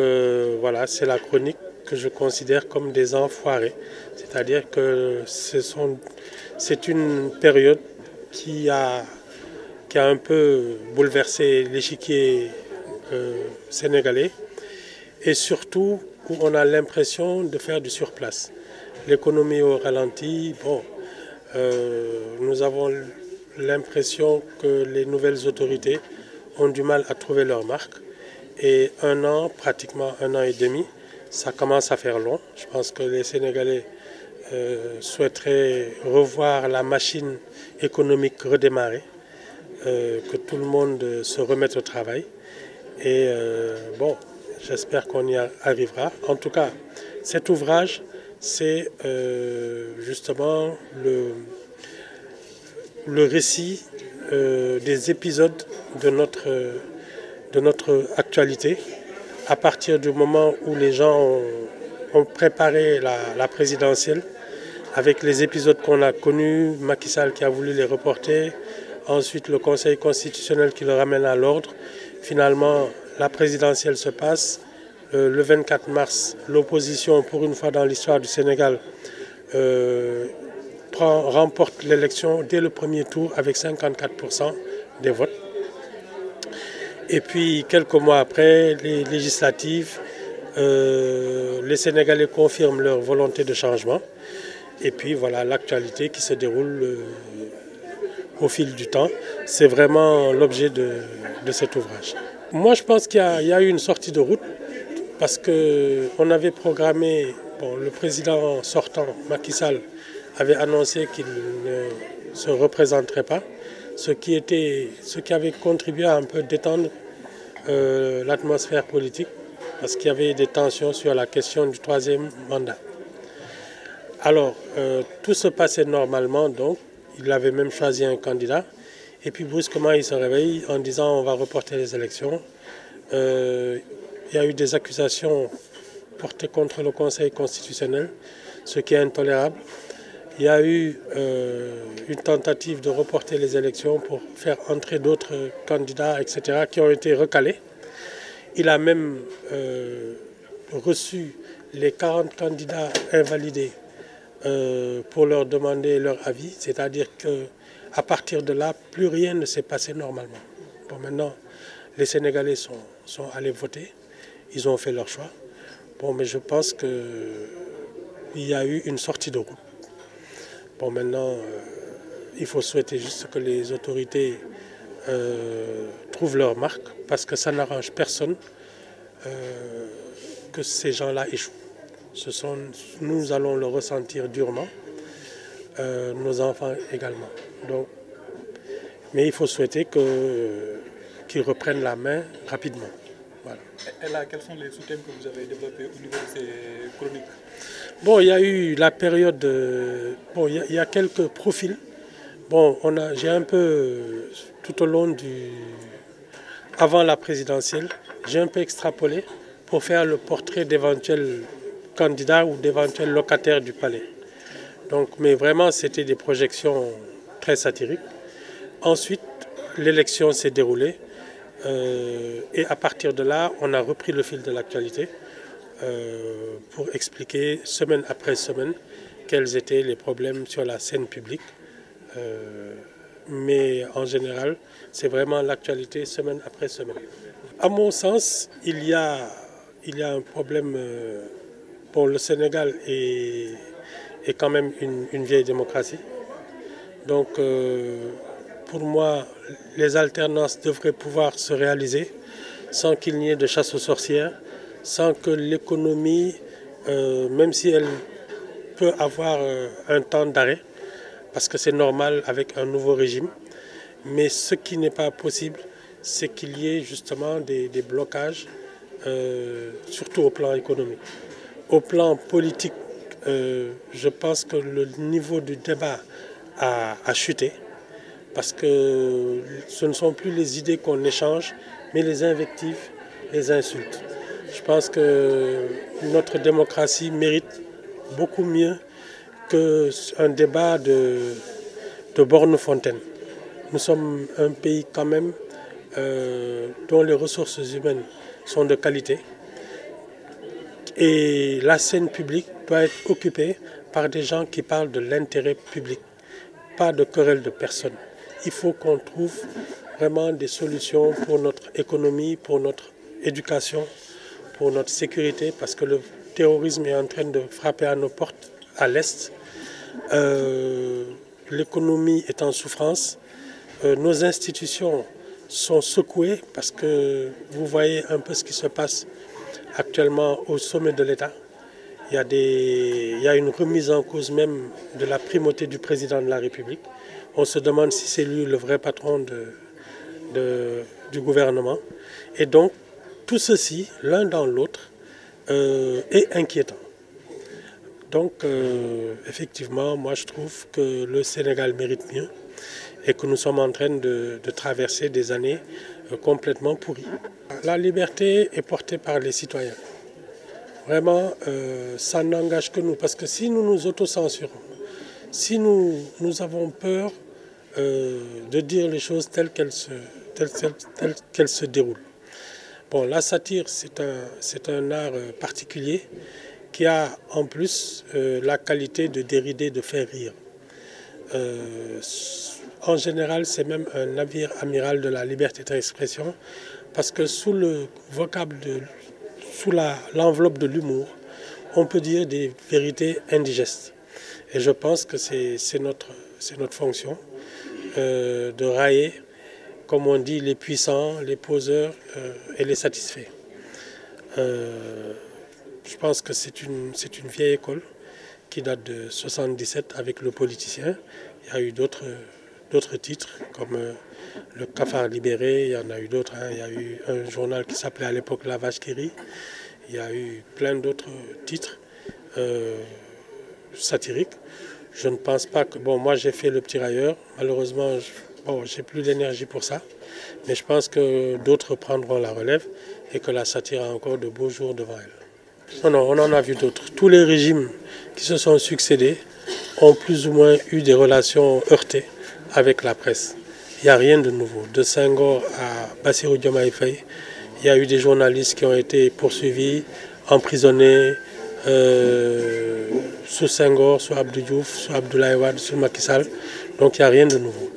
voilà, c'est la chronique que je considère comme des enfoirés. C'est-à-dire que c'est une période qui a un peu bouleversé l'échiquier sénégalais et surtout où on a l'impression de faire du surplace. L'économie au ralenti, nous avons l'impression que les nouvelles autorités ont du mal à trouver leur marque. Et pratiquement un an et demi, ça commence à faire long. Je pense que les Sénégalais souhaiteraient revoir la machine économique redémarrer, que tout le monde se remette au travail. Et j'espère qu'on y arrivera. En tout cas, cet ouvrage, c'est justement le récit des épisodes de notre actualité, à partir du moment où les gens ont préparé la présidentielle, avec les épisodes qu'on a connus, Macky Sall qui a voulu les reporter, ensuite le Conseil constitutionnel qui le ramène à l'ordre. Finalement, la présidentielle se passe. Le 24 mars, l'opposition, pour une fois dans l'histoire du Sénégal, remporte l'élection dès le premier tour avec 54% des votes. Et puis, quelques mois après, les législatives, les Sénégalais confirment leur volonté de changement. Et puis, voilà l'actualité qui se déroule au fil du temps. C'est vraiment l'objet de cet ouvrage. Moi, je pense qu'il y a eu une sortie de route parce qu'on avait programmé, le président sortant, Macky Sall, avait annoncé qu'il ne se représenterait pas, ce qui avait contribué à un peu détendre l'atmosphère politique, parce qu'il y avait des tensions sur la question du 3e mandat. Alors, tout se passait normalement, donc, il avait même choisi un candidat, et puis brusquement il se réveille en disant on va reporter les élections. Il y a eu des accusations portées contre le Conseil constitutionnel, ce qui est intolérable. Il y a eu une tentative de reporter les élections pour faire entrer d'autres candidats, etc., qui ont été recalés. Il a même reçu les 40 candidats invalidés pour leur demander leur avis, c'est-à-dire qu'à partir de là, plus rien ne s'est passé normalement. Maintenant, les Sénégalais sont allés voter, ils ont fait leur choix. Mais je pense qu'il y a eu une sortie de route. Maintenant, il faut souhaiter juste que les autorités trouvent leur marque, parce que ça n'arrange personne que ces gens-là échouent. Nous allons le ressentir durement, nos enfants également. Mais il faut souhaiter qu'ils reprennent la main rapidement. Voilà. Et là, quels sont les sous-thèmes que vous avez développés au niveau de ces chroniques? Il y a eu la période... il y a quelques profils Bon, j'ai un peu, tout au long avant la présidentielle, j'ai un peu extrapolé pour faire le portrait d'éventuels candidats ou d'éventuels locataires du palais. Donc, mais vraiment, c'était des projections très satiriques. Ensuite, l'élection s'est déroulée et à partir de là, on a repris le fil de l'actualité pour expliquer semaine après semaine quels étaient les problèmes sur la scène publique. Mais en général, c'est vraiment l'actualité semaine après semaine. À mon sens, il y a un problème. Bon, le Sénégal est quand même une vieille démocratie. Donc, pour moi, les alternances devraient pouvoir se réaliser sans qu'il n'y ait de chasse aux sorcières, sans que l'économie, même si elle peut avoir un temps d'arrêt, parce que c'est normal avec un nouveau régime, mais ce qui n'est pas possible, c'est qu'il y ait justement des blocages, surtout au plan économique. Au plan politique, je pense que le niveau du débat a chuté, parce que ce ne sont plus les idées qu'on échange, mais les invectives, les insultes. Je pense que notre démocratie mérite beaucoup mieux qu'un débat de borne-fontaine. Nous sommes un pays quand même dont les ressources humaines sont de qualité. Et la scène publique doit être occupée par des gens qui parlent de l'intérêt public, pas de querelles de personnes. Il faut qu'on trouve vraiment des solutions pour notre économie, pour notre éducation, pour notre sécurité, parce que le terrorisme est en train de frapper à nos portes à l'Est. L'économie est en souffrance. Nos institutions sont secouées parce que vous voyez un peu ce qui se passe actuellement au sommet de l'État. Il y a une remise en cause même de la primauté du président de la République. On se demande si c'est lui le vrai patron du gouvernement. Et donc, tout ceci, l'un dans l'autre, est inquiétant. Donc, effectivement, moi je trouve que le Sénégal mérite mieux et que nous sommes en train de traverser des années complètement pourries. La liberté est portée par les citoyens. Vraiment, ça n'engage que nous, parce que si nous nous autocensurons, si nous avons peur de dire les choses telles qu'elles se déroulent. Bon, la satire, c'est un art particulier qui a en plus la qualité de dérider, de faire rire. En général, c'est même un navire amiral de la liberté d'expression, parce que sous le vocable, sous l'enveloppe de l'humour, on peut dire des vérités indigestes. Et je pense que c'est notre fonction de railler, comme on dit, les puissants, les poseurs et les satisfaits. Je pense que c'est une vieille école qui date de 1977 avec le politicien. Il y a eu d'autres titres comme le Cafard libéré, il y en a eu d'autres. Hein. Il y a eu un journal qui s'appelait à l'époque La Vache qui rit. Il y a eu plein d'autres titres satiriques. Je ne pense pas que... Bon, moi j'ai fait Le Petit Railleur. Malheureusement, j'ai plus d'énergie pour ça. Mais je pense que d'autres prendront la relève et que la satire a encore de beaux jours devant elle. Non, on en a vu d'autres. Tous les régimes qui se sont succédés ont plus ou moins eu des relations heurtées avec la presse. Il n'y a rien de nouveau. De Senghor à Bassirou Diomaye Faye, il y a eu des journalistes qui ont été poursuivis, emprisonnés, sous Senghor, sous Abdou Diouf, sous Abdoulaye Wade, sous Macky Sall. Donc il n'y a rien de nouveau.